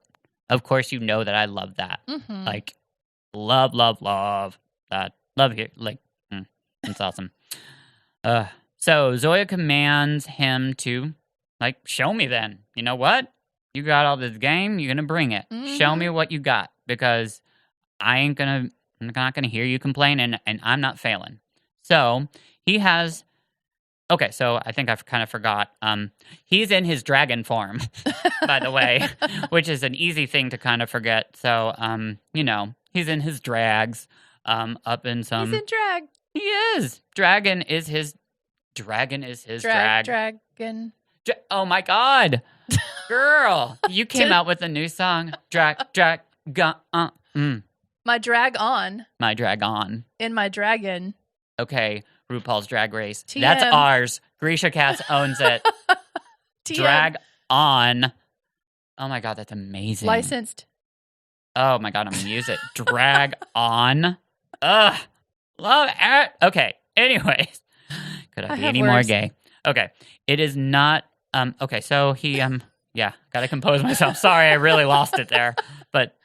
Of course, you know that I love that. Mm-hmm. Like, love that. Love here. Like, it's awesome. So Zoya commands him to, like, show me then. You know what? You got all this game. You're going to bring it. Mm-hmm. Show me what you got, because I'm not going to hear you complain, and I'm not failing. So he has... Okay, so I think I kind of forgot. He's in his dragon form, by the way, which is an easy thing to kind of forget. So, you know, he's in his drags, up in some... He's in drag. He is. Dragon is his drag. Dragon. Oh, my God. Girl, you came out with a new song. Drag, My drag on My drag on. in my dragon. Okay, RuPaul's Drag Race. TM. That's ours. GrishaCast owns it. TM. Drag on. Oh my God, that's amazing. Licensed. Oh my God, I'm gonna use it. Drag on. Ugh. Love it. Okay. Anyways. Could I be any more gay? Okay. It is not okay, so he gotta compose myself. Sorry, I really lost it there. But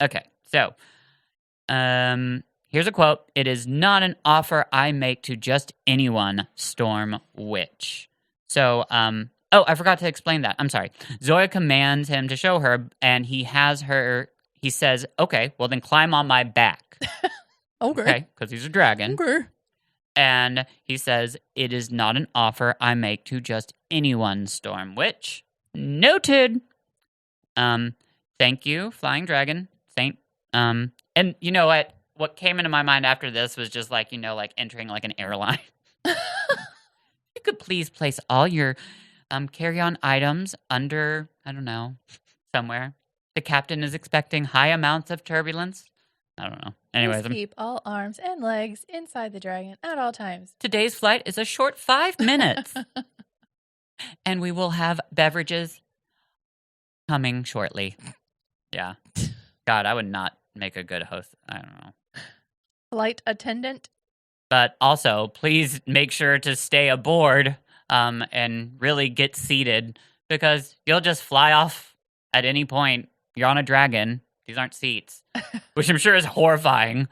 okay. So here's a quote. It is not an offer I make to just anyone, Storm Witch. So I forgot to explain that. I'm sorry. Zoya commands him to show her, and he says, okay, well then climb on my back. Okay, because he's a dragon. Okay. And he says, it is not an offer I make to just anyone, Storm Witch. Noted. Thank you, Flying Dragon. And you know what? What came into my mind after this was just like, entering like an airline. You could please place all your carry-on items under, I don't know, somewhere. The captain is expecting high amounts of turbulence. I don't know. Anyways, Please keep all arms and legs inside the dragon at all times. Today's flight is a short 5 minutes. And we will have beverages coming shortly. Yeah. God, I would not make a good host. I don't know. Flight attendant. But also, please make sure to stay aboard and really get seated because you'll just fly off at any point. You're on a dragon. These aren't seats, which I'm sure is horrifying.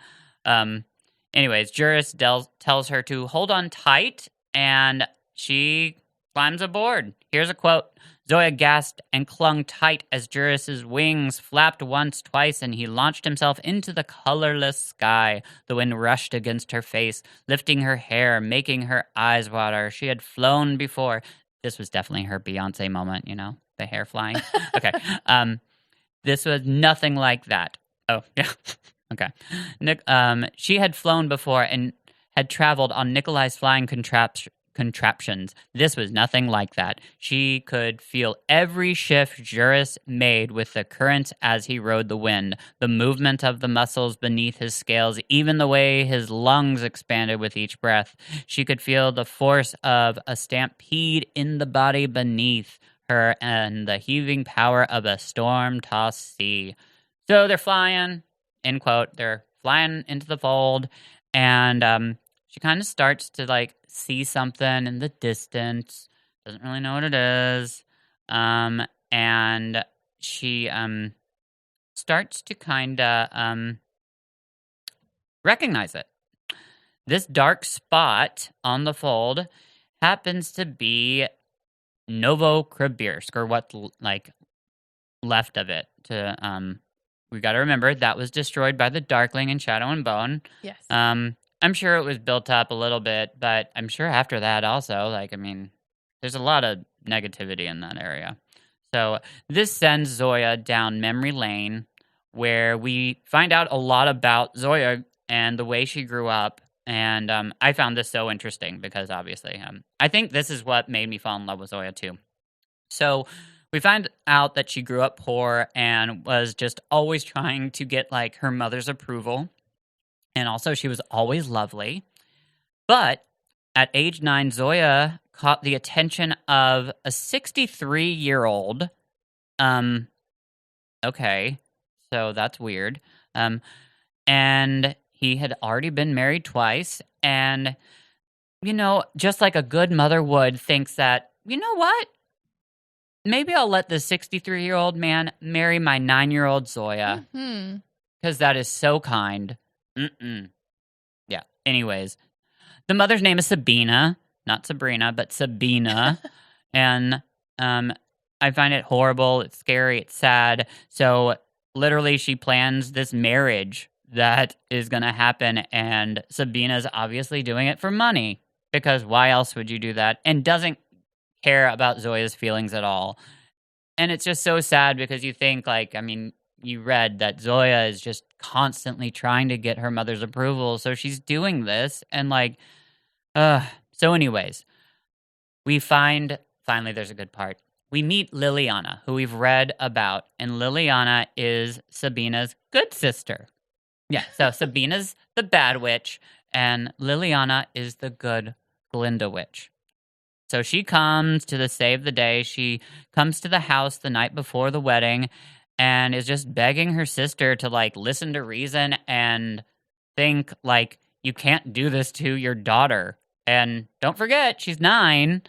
Anyways, Juris tells her to hold on tight, and she climbs aboard. Here's a quote. Zoya gasped and clung tight as Juris's wings flapped once, twice, and he launched himself into the colorless sky. The wind rushed against her face, lifting her hair, making her eyes water. She had flown before. This was definitely her Beyonce moment, the hair flying. Okay. This was nothing like that. Oh, yeah. Okay. She had flown before and had traveled on Nikolai's flying contraptions. This was nothing like that. She could feel every shift Juris made with the currents as he rode the wind, the movement of the muscles beneath his scales, even the way his lungs expanded with each breath. She could feel the force of a stampede in the body beneath her and the heaving power of a storm-tossed sea. So they're flying, end quote, they're flying into the fold, and she kind of starts to see something in the distance, doesn't really know what it is, and she starts to kind of recognize it. This dark spot on the fold happens to be Novosibirsk, or what's left of it. We got to remember that was destroyed by the Darkling in Shadow and Bone. Yes. I'm sure it was built up a little bit, but I'm sure after that also, there's a lot of negativity in that area. So this sends Zoya down memory lane, where we find out a lot about Zoya and the way she grew up. And I found this so interesting because obviously I think this is what made me fall in love with Zoya too. So we find out that she grew up poor and was just always trying to get her mother's approval. And also she was always lovely. But at age 9, Zoya caught the attention of a 63-year-old. Okay, so that's weird. And he had already been married twice, and, just like a good mother would, thinks that, you know what? Maybe I'll let the 63-year-old man marry my 9-year-old Zoya. Because that is so kind. Yeah, anyways. The mother's name is Sabina. Not Sabrina, but Sabina. And I find it horrible. It's scary. It's sad. So literally she plans this marriage that is going to happen, and Sabina's obviously doing it for money, because why else would you do that? And doesn't care about Zoya's feelings at all. And it's just so sad because you think, you read that Zoya is just constantly trying to get her mother's approval, so she's doing this, and so anyways, we find, finally there's a good part, we meet Liliana, who we've read about, and Liliana is Sabina's good sister. Yeah, so Sabina's the bad witch, and Liliana is the good Glinda witch. So she comes to save the day. She comes to the house the night before the wedding and is just begging her sister to, like, listen to reason and think, like, you can't do this to your daughter. And don't forget, she's 9.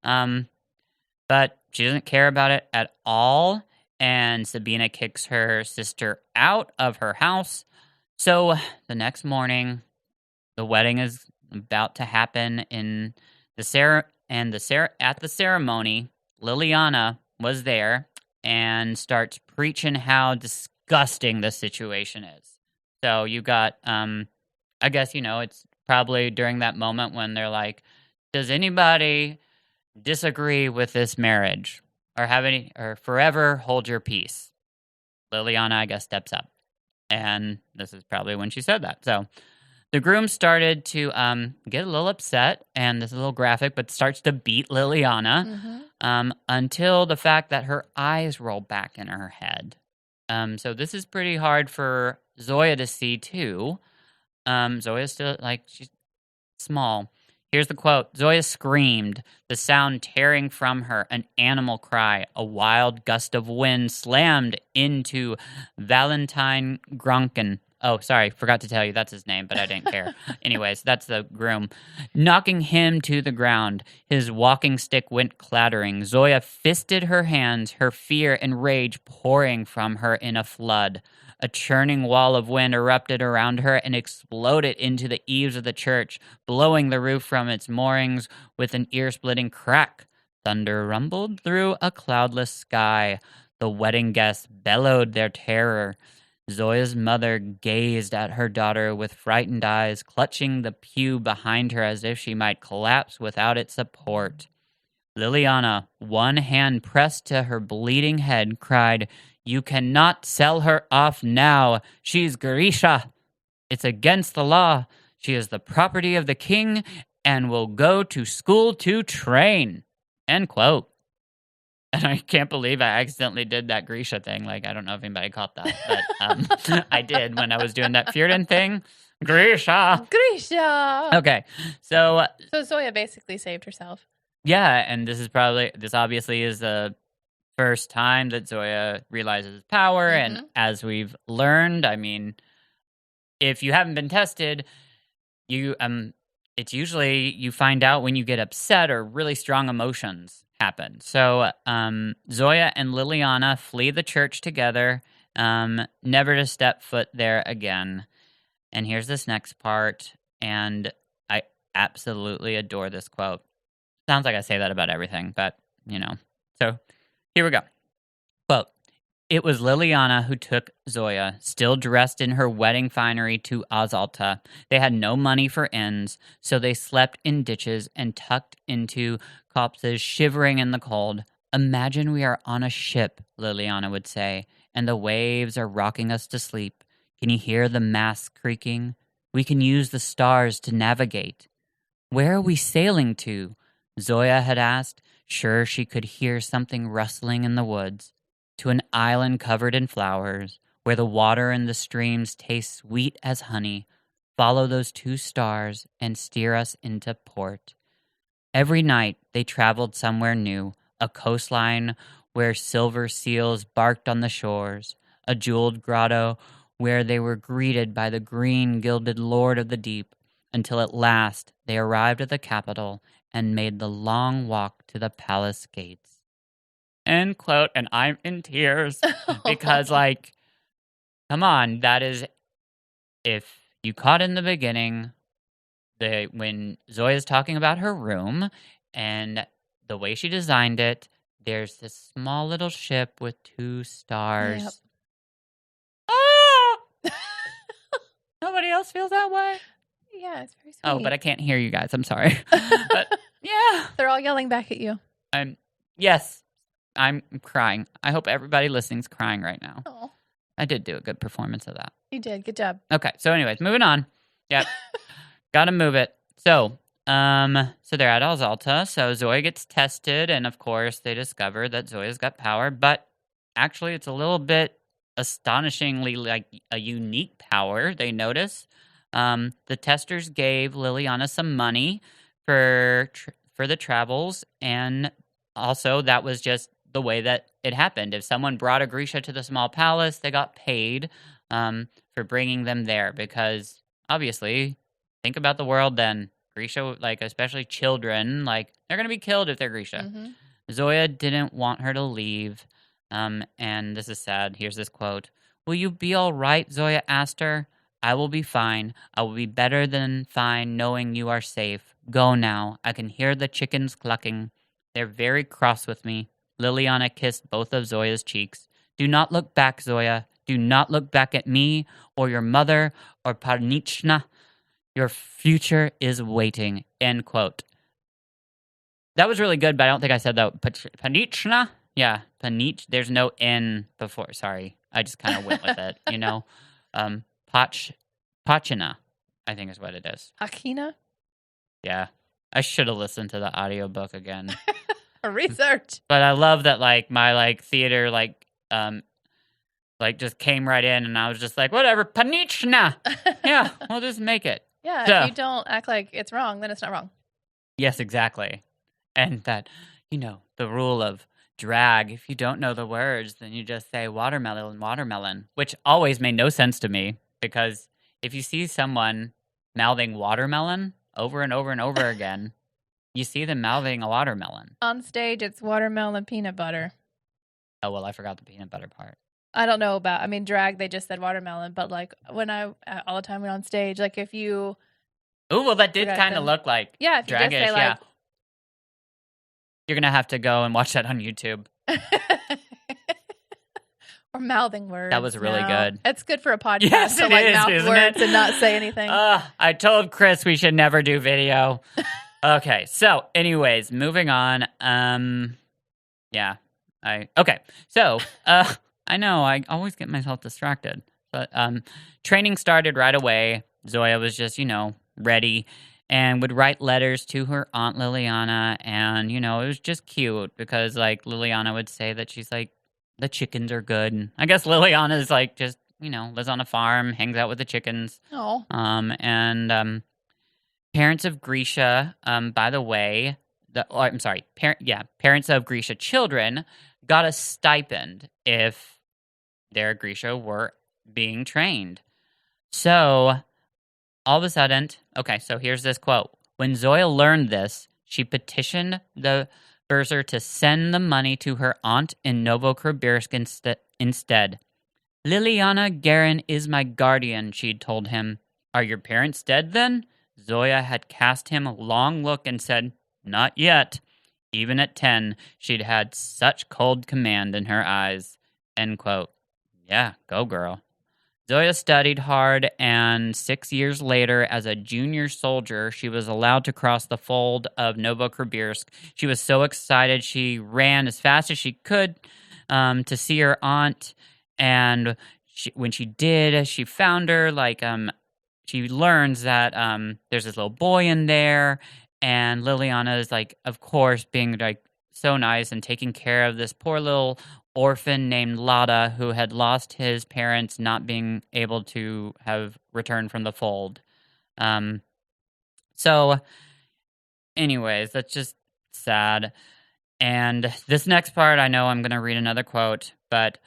But she doesn't care about it at all. And Sabina kicks her sister out of her house. So the next morning, the wedding is about to happen in at the ceremony, Liliana was there and starts preaching how disgusting the situation is. So you got, I guess, it's probably during that moment when they're like, does anybody disagree with this marriage or forever hold your peace? Liliana, I guess, steps up. And this is probably when she said that. So the groom started to get a little upset, and this is a little graphic, but starts to beat Liliana until the fact that her eyes roll back in her head. So this is pretty hard for Zoya to see, too. Zoya's still, she's small. Here's the quote. Zoya screamed, the sound tearing from her, an animal cry. A wild gust of wind slammed into Valentine Gronkin. Oh, sorry, forgot to tell you that's his name, but I didn't care. Anyways, that's the groom. Knocking him to the ground, his walking stick went clattering. Zoya fisted her hands, her fear and rage pouring from her in a flood. A churning wall of wind erupted around her and exploded into the eaves of the church, blowing the roof from its moorings with an ear-splitting crack. Thunder rumbled through a cloudless sky. The wedding guests bellowed their terror. Zoya's mother gazed at her daughter with frightened eyes, clutching the pew behind her as if she might collapse without its support. Liliana, one hand pressed to her bleeding head, cried, "You cannot sell her off now. She's Grisha. It's against the law. She is the property of the king and will go to school to train." End quote. And I can't believe I accidentally did that Grisha thing. I don't know if anybody caught that, but I did when I was doing that Fjorden thing. Grisha. Okay, so Zoya basically saved herself. Yeah, and this obviously is the first time that Zoya realizes power, and as we've learned, I mean, if you haven't been tested, it's usually you find out when you get upset or really strong emotions happen. So Zoya and Liliana flee the church together, never to step foot there again. And here's this next part, and I absolutely adore this quote. Sounds like I say that about everything, but, So here we go. Quote, "It was Liliana who took Zoya, still dressed in her wedding finery, to Azalta. They had no money for inns, so they slept in ditches and tucked into copses, shivering in the cold. Imagine we are on a ship," Liliana would say, "and the waves are rocking us to sleep. Can you hear the masts creaking? We can use the stars to navigate." "Where are we sailing to?" Zoya had asked, sure she could hear something rustling in the woods. "To an island covered in flowers, where the water and the streams taste sweet as honey. Follow those 2 stars and steer us into port." Every night they traveled somewhere new, a coastline where silver seals barked on the shores, a jeweled grotto where they were greeted by the green gilded lord of the deep, until at last they arrived at the capital and made the long walk to the palace gates. End quote. And I'm in tears because, come on, that is, if you caught in the beginning, when Zoya's talking about her room and the way she designed it, there's this small little ship with 2 stars. Yep. Ah! Nobody else feels that way? Yeah, it's very sweet. Oh, but I can't hear you guys. I'm sorry. But yeah. They're all yelling back at you. Yes, I'm crying. I hope everybody listening's crying right now. Oh, I did do a good performance of that. you did. Good job. Okay, so anyways, moving on. Yep. Gotta move it. So, So they're at Alzalta. So Zoya gets tested, and of course they discover that Zoya's got power, but actually it's a little bit astonishingly like a unique power, they notice. The testers gave Liliana some money for the travels, and also that was just the way that it happened. If someone brought a Grisha to the small palace, they got paid for bringing them there, because obviously, think about the world then. Grisha, like especially children, like they're gonna be killed if they're Grisha. Mm-hmm. Zoya didn't want her to leave, and this is sad. Here's this quote: "Will you be all right?" Zoya asked her. "I will be fine. I will be better than fine, knowing you are safe. Go now. I can hear the chickens clucking. They're very cross with me." Liliana kissed both of Zoya's cheeks. "Do not look back, Zoya. Do not look back at me or your mother or Parnichna. Your future is waiting." End quote. That was really good, but I don't think I said that. Panichna? Yeah, Panich. There's no N before. Sorry. I just kind of went with it, you know? Pachina, I think is what it is. Hakina? Yeah. I should have listened to the audiobook again. Research. But I love that, like, my, like, theater, like, just came right in, and I was just like, whatever, Panichna! Yeah, we'll just make it. Yeah, So- if you don't act like it's wrong, then it's not wrong. Yes, exactly. And that, you know, the rule of drag, if you don't know the words, then you just say watermelon, watermelon, which always made no sense to me, because if you see someone mouthing watermelon over and over and over again, you see them mouthing a watermelon. On stage, it's watermelon peanut butter. Oh, well, I forgot the peanut butter part. I don't know about, I mean, drag, they just said watermelon, but like when all the time when on stage, like if you, Oh, well, that did Forgot kind of them. look like yeah, if you dragish, just say yeah. like, You're going to have to go and watch that on YouTube. or mouthing words. was really no. good. It's good for a podcast Yes, to it like is, mouth isn't words it? and not say anything. I told Chris we should never do video. Okay, so anyways, moving on. So I know I always get myself distracted, but training started right away. Zoya was just, you know, ready and would write letters to her aunt Liliana, and you know, it was just cute because like Liliana would say that she's like, the chickens are good. And I guess Liliana is like just, you know, lives on a farm, hangs out with the chickens. Oh. Parents of Grisha, by the way, parents of Grisha children got a stipend if their Grisha were being trained. So, all of a sudden, okay, so here's this quote. When Zoya learned this, she petitioned the bursar to send the money to her aunt in Novosibirsk instead. Liliana Garin is my guardian, she'd told him. Are your parents dead then? Zoya had cast him a long look and said, not yet. Even at 10, she'd had such cold command in her eyes. End quote. Yeah, go girl. Zoya studied hard, and 6 years later, as a junior soldier, she was allowed to cross the fold of Novosibirsk. She was so excited, she ran as fast as she could to see her aunt, and when she did, she found her, she learns that there's this little boy in there, and Liliana is, like, of course, being, like, so nice and taking care of this poor little orphan named Lada who had lost his parents, not being able to have returned from the fold. So, anyways, that's just sad. And this next part, I know I'm going to read another quote, but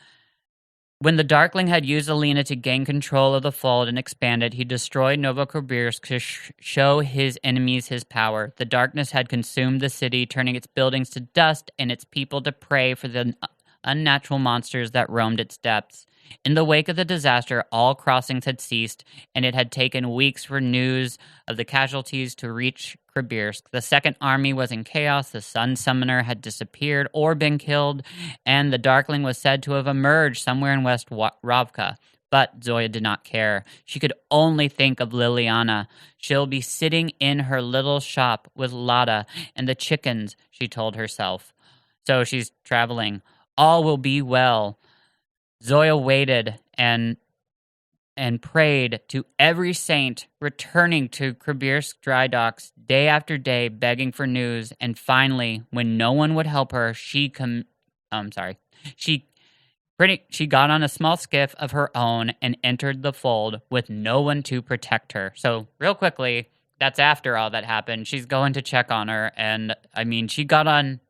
when the Darkling had used Alina to gain control of the fold and expand it, he destroyed Novosibirsk to show his enemies his power. The darkness had consumed the city, turning its buildings to dust and its people to prey for the unnatural monsters that roamed its depths. In the wake of the disaster, all crossings had ceased, and it had taken weeks for news of the casualties to reach Sibirsk. The Second Army was in chaos, the Sun Summoner had disappeared or been killed, and the Darkling was said to have emerged somewhere in West Ravka. But Zoya did not care. She could only think of Liliana. She'll be sitting in her little shop with Lada and the chickens, she told herself. So she's traveling. All will be well. Zoya waited, and and prayed to every saint, returning to Kribirsk dry docks day after day, begging for news. And finally, when no one would help her, she got on a small skiff of her own and entered the fold with no one to protect her. So real quickly, that's after all that happened. She's going to check on her. And I mean, she got on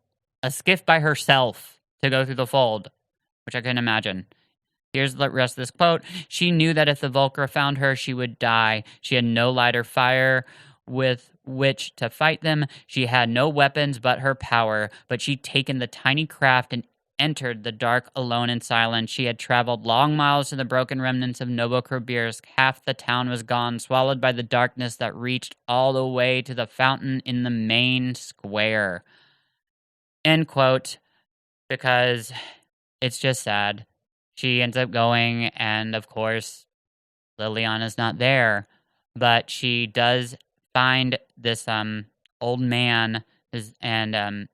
a skiff by herself to go through the fold, which I couldn't imagine. Here's the rest of this quote. She knew that if the Volcra found her, she would die. She had no light or fire with which to fight them. She had no weapons but her power, but she'd taken the tiny craft and entered the dark alone and silent. She had traveled long miles to the broken remnants of Novosibirsk. Half the town was gone, swallowed by the darkness that reached all the way to the fountain in the main square. End quote. Because it's just sad. She ends up going, and of course, Liliana's not there. But she does find this old man, and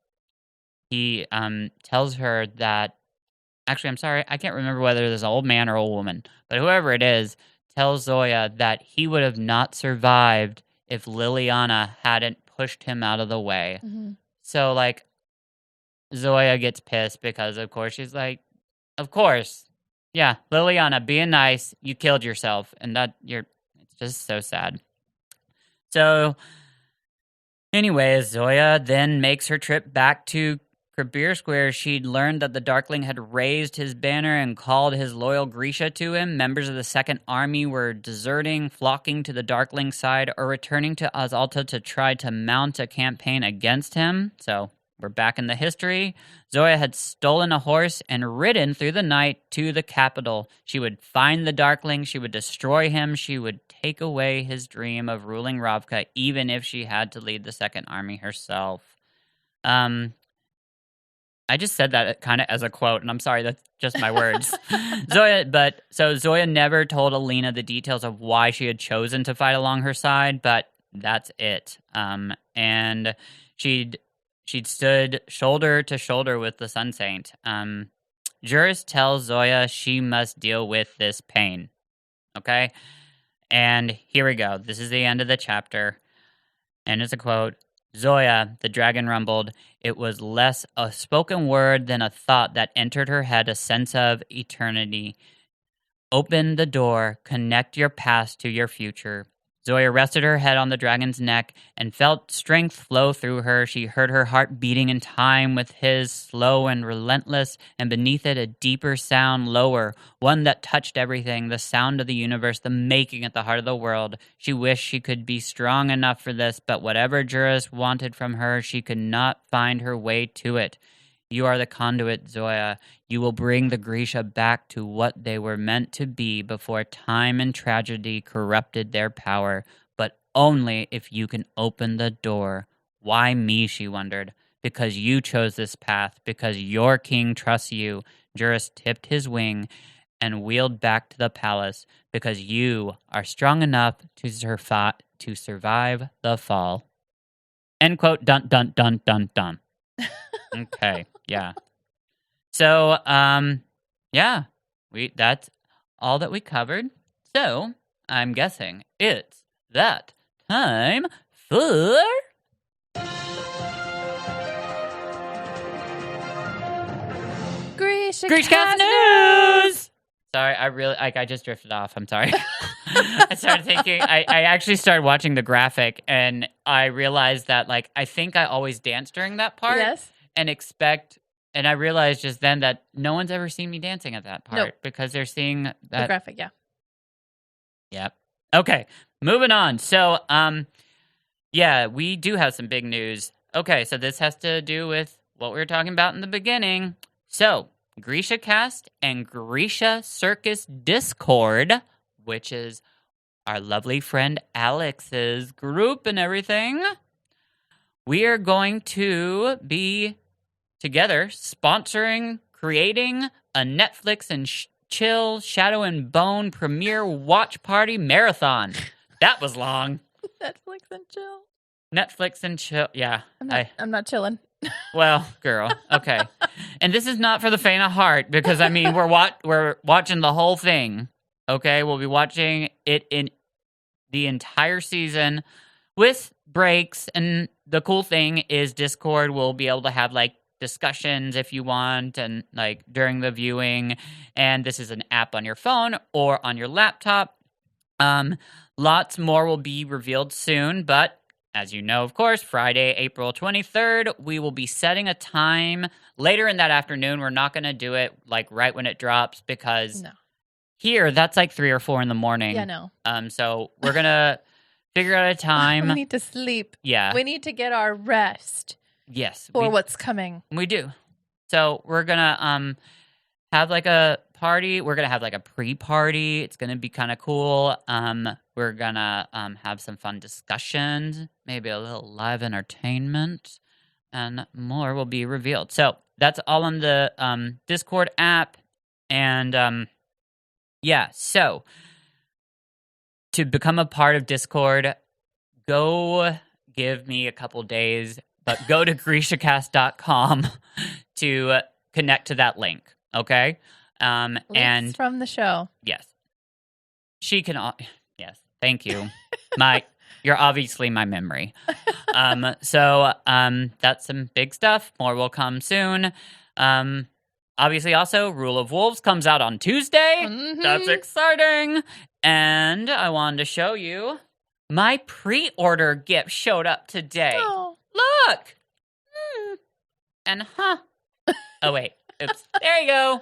he tells her that... Actually, I'm sorry, I can't remember whether there's an old man or old woman. But whoever it is tells Zoya that he would have not survived if Liliana hadn't pushed him out of the way. Mm-hmm. So, like, Zoya gets pissed because, of course, she's like, of course... Yeah, Liliana, being nice, you killed yourself, and it's just so sad. So, anyways, Zoya then makes her trip back to Kribirsk, where she'd learned that the Darkling had raised his banner and called his loyal Grisha to him. Members of the Second Army were deserting, flocking to the Darkling side, or returning to Azalta to try to mount a campaign against him. So, we're back in the history. Zoya had stolen a horse and ridden through the night to the capital. She would find the Darkling. She would destroy him. She would take away his dream of ruling Ravka, even if she had to lead the Second Army herself. I just said that kind of as a quote, and I'm sorry, that's just my words. Zoya never told Alina the details of why she had chosen to fight along her side, but that's it. And she'd stood shoulder to shoulder with the Sun Saint. Juris tells Zoya she must deal with this pain. Okay? And here we go. This is the end of the chapter. And it's a quote. Zoya, the dragon rumbled. It was less a spoken word than a thought that entered her head, a sense of eternity. Open the door. Connect your past to your future. Zoya rested her head on the dragon's neck and felt strength flow through her. She heard her heart beating in time with his, slow and relentless, and beneath it a deeper sound, lower, one that touched everything, the sound of the universe, the making at the heart of the world. She wished she could be strong enough for this, but whatever Juris wanted from her, she could not find her way to it. You are the conduit, Zoya. You will bring the Grisha back to what they were meant to be before time and tragedy corrupted their power, but only if you can open the door. Why me, she wondered. Because you chose this path, because your king trusts you. Juris tipped his wing and wheeled back to the palace, because you are strong enough to survive the fall. End quote, dun, dun, dun, dun, dun. Okay, yeah. So, yeah, that's all that we covered. So, I'm guessing it's that time for... GrishaCast News! Sorry, I just drifted off. I'm sorry. I started thinking, I actually started watching the graphic, and I realized that, I think I always dance during that part. Yes. And I realized just then that no one's ever seen me dancing at that part. Nope. Because they're seeing that. The graphic, yeah. Yep. Okay, moving on. So, yeah, we do have some big news. Okay, so this has to do with what we were talking about in the beginning. So, GrishaCast and Grisha Circus Discord, which is our lovely friend Alex's group and everything, we are going to be together sponsoring, creating a Netflix and chill Shadow and Bone premiere watch party marathon. That was long. Netflix and chill. Netflix and chill. Yeah. I'm not chilling. Well, girl. Okay. And this is not for the faint of heart because, I mean, we're watching the whole thing. Okay, we'll be watching it in the entire season with breaks. And the cool thing is Discord will be able to have like discussions if you want and like during the viewing. And this is an app on your phone or on your laptop. Lots more will be revealed soon, but as you know, of course, Friday, April 23rd, we will be setting a time later in that afternoon. We're not going to do it like right when it drops because here that's like 3 or 4 in the morning. Yeah, no. So we're going to figure out a time. We need to sleep. Yeah. We need to get our rest. Yes. For what's coming. We do. So we're going to have like a party. We're going to have like a pre-party. It's going to be kind of cool. We're going to have some fun discussions, maybe a little live entertainment, and more will be revealed. So that's all on the Discord app. And yeah, so to become a part of Discord, go give me a couple days, but go to GrishaCast.com to connect to that link, okay? Links and from the show. Yes. She can... Yes, thank you. You're obviously my memory. So that's some big stuff. More will come soon. Obviously, also, Rule of Wolves comes out on Tuesday. Mm-hmm. That's exciting. And I wanted to show you my pre-order gift showed up today. Oh. Look. And oh, wait. Oops. There you go.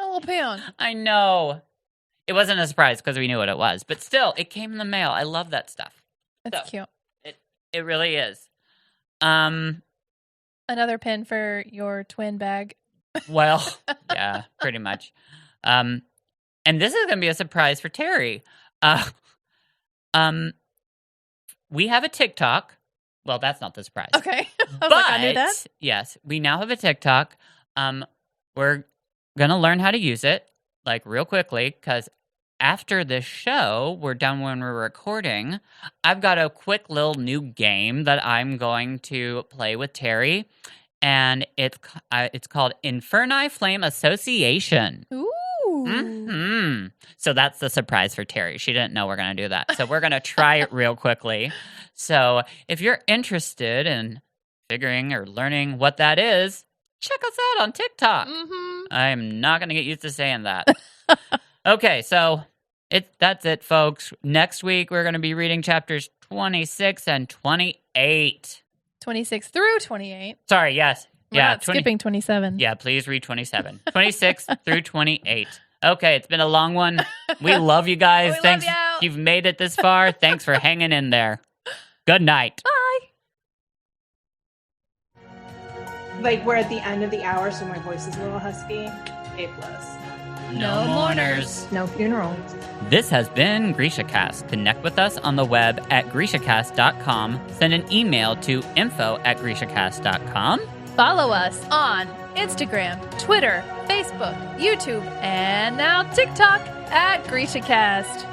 A little pan. I know. It wasn't a surprise because we knew what it was. But still, it came in the mail. I love that stuff. That's cute. It really is. Another pin for your twin bag. Well, yeah, pretty much. And this is going to be a surprise for Terry. We have a TikTok. Well, that's not the surprise. Okay. I knew that. Yes, we now have a TikTok. We're going to learn how to use it, like, real quickly, because after this show, we're done when we're recording. I've got a quick little new game that I'm going to play with Terry, and it's called Inferni Flame Association. Ooh. Mm-hmm. So that's the surprise for Terry. She didn't know we're going to do that. So we're going to try it real quickly. So if you're interested in figuring or learning what that is, check us out on TikTok. Mm-hmm. I'm not going to get used to saying that. Okay, so that's it, folks. Next week, we're going to be reading chapters 26 and 28. 26 through 28. Sorry, yes. We're not skipping 27. Yeah, please read 27. 26 through 28. Okay, it's been a long one. We love you guys. We Thanks. love you. You've made it this far. Thanks for hanging in there. Good night. Bye. Like, we're at the end of the hour, so my voice is a little husky. A+. No mourners. No funerals. This has been GrishaCast. Connect with us on the web at GrishaCast.com. Send an email to info@GrishaCast.com. Follow us on Instagram, Twitter, Facebook, YouTube, and now TikTok at GrishaCast.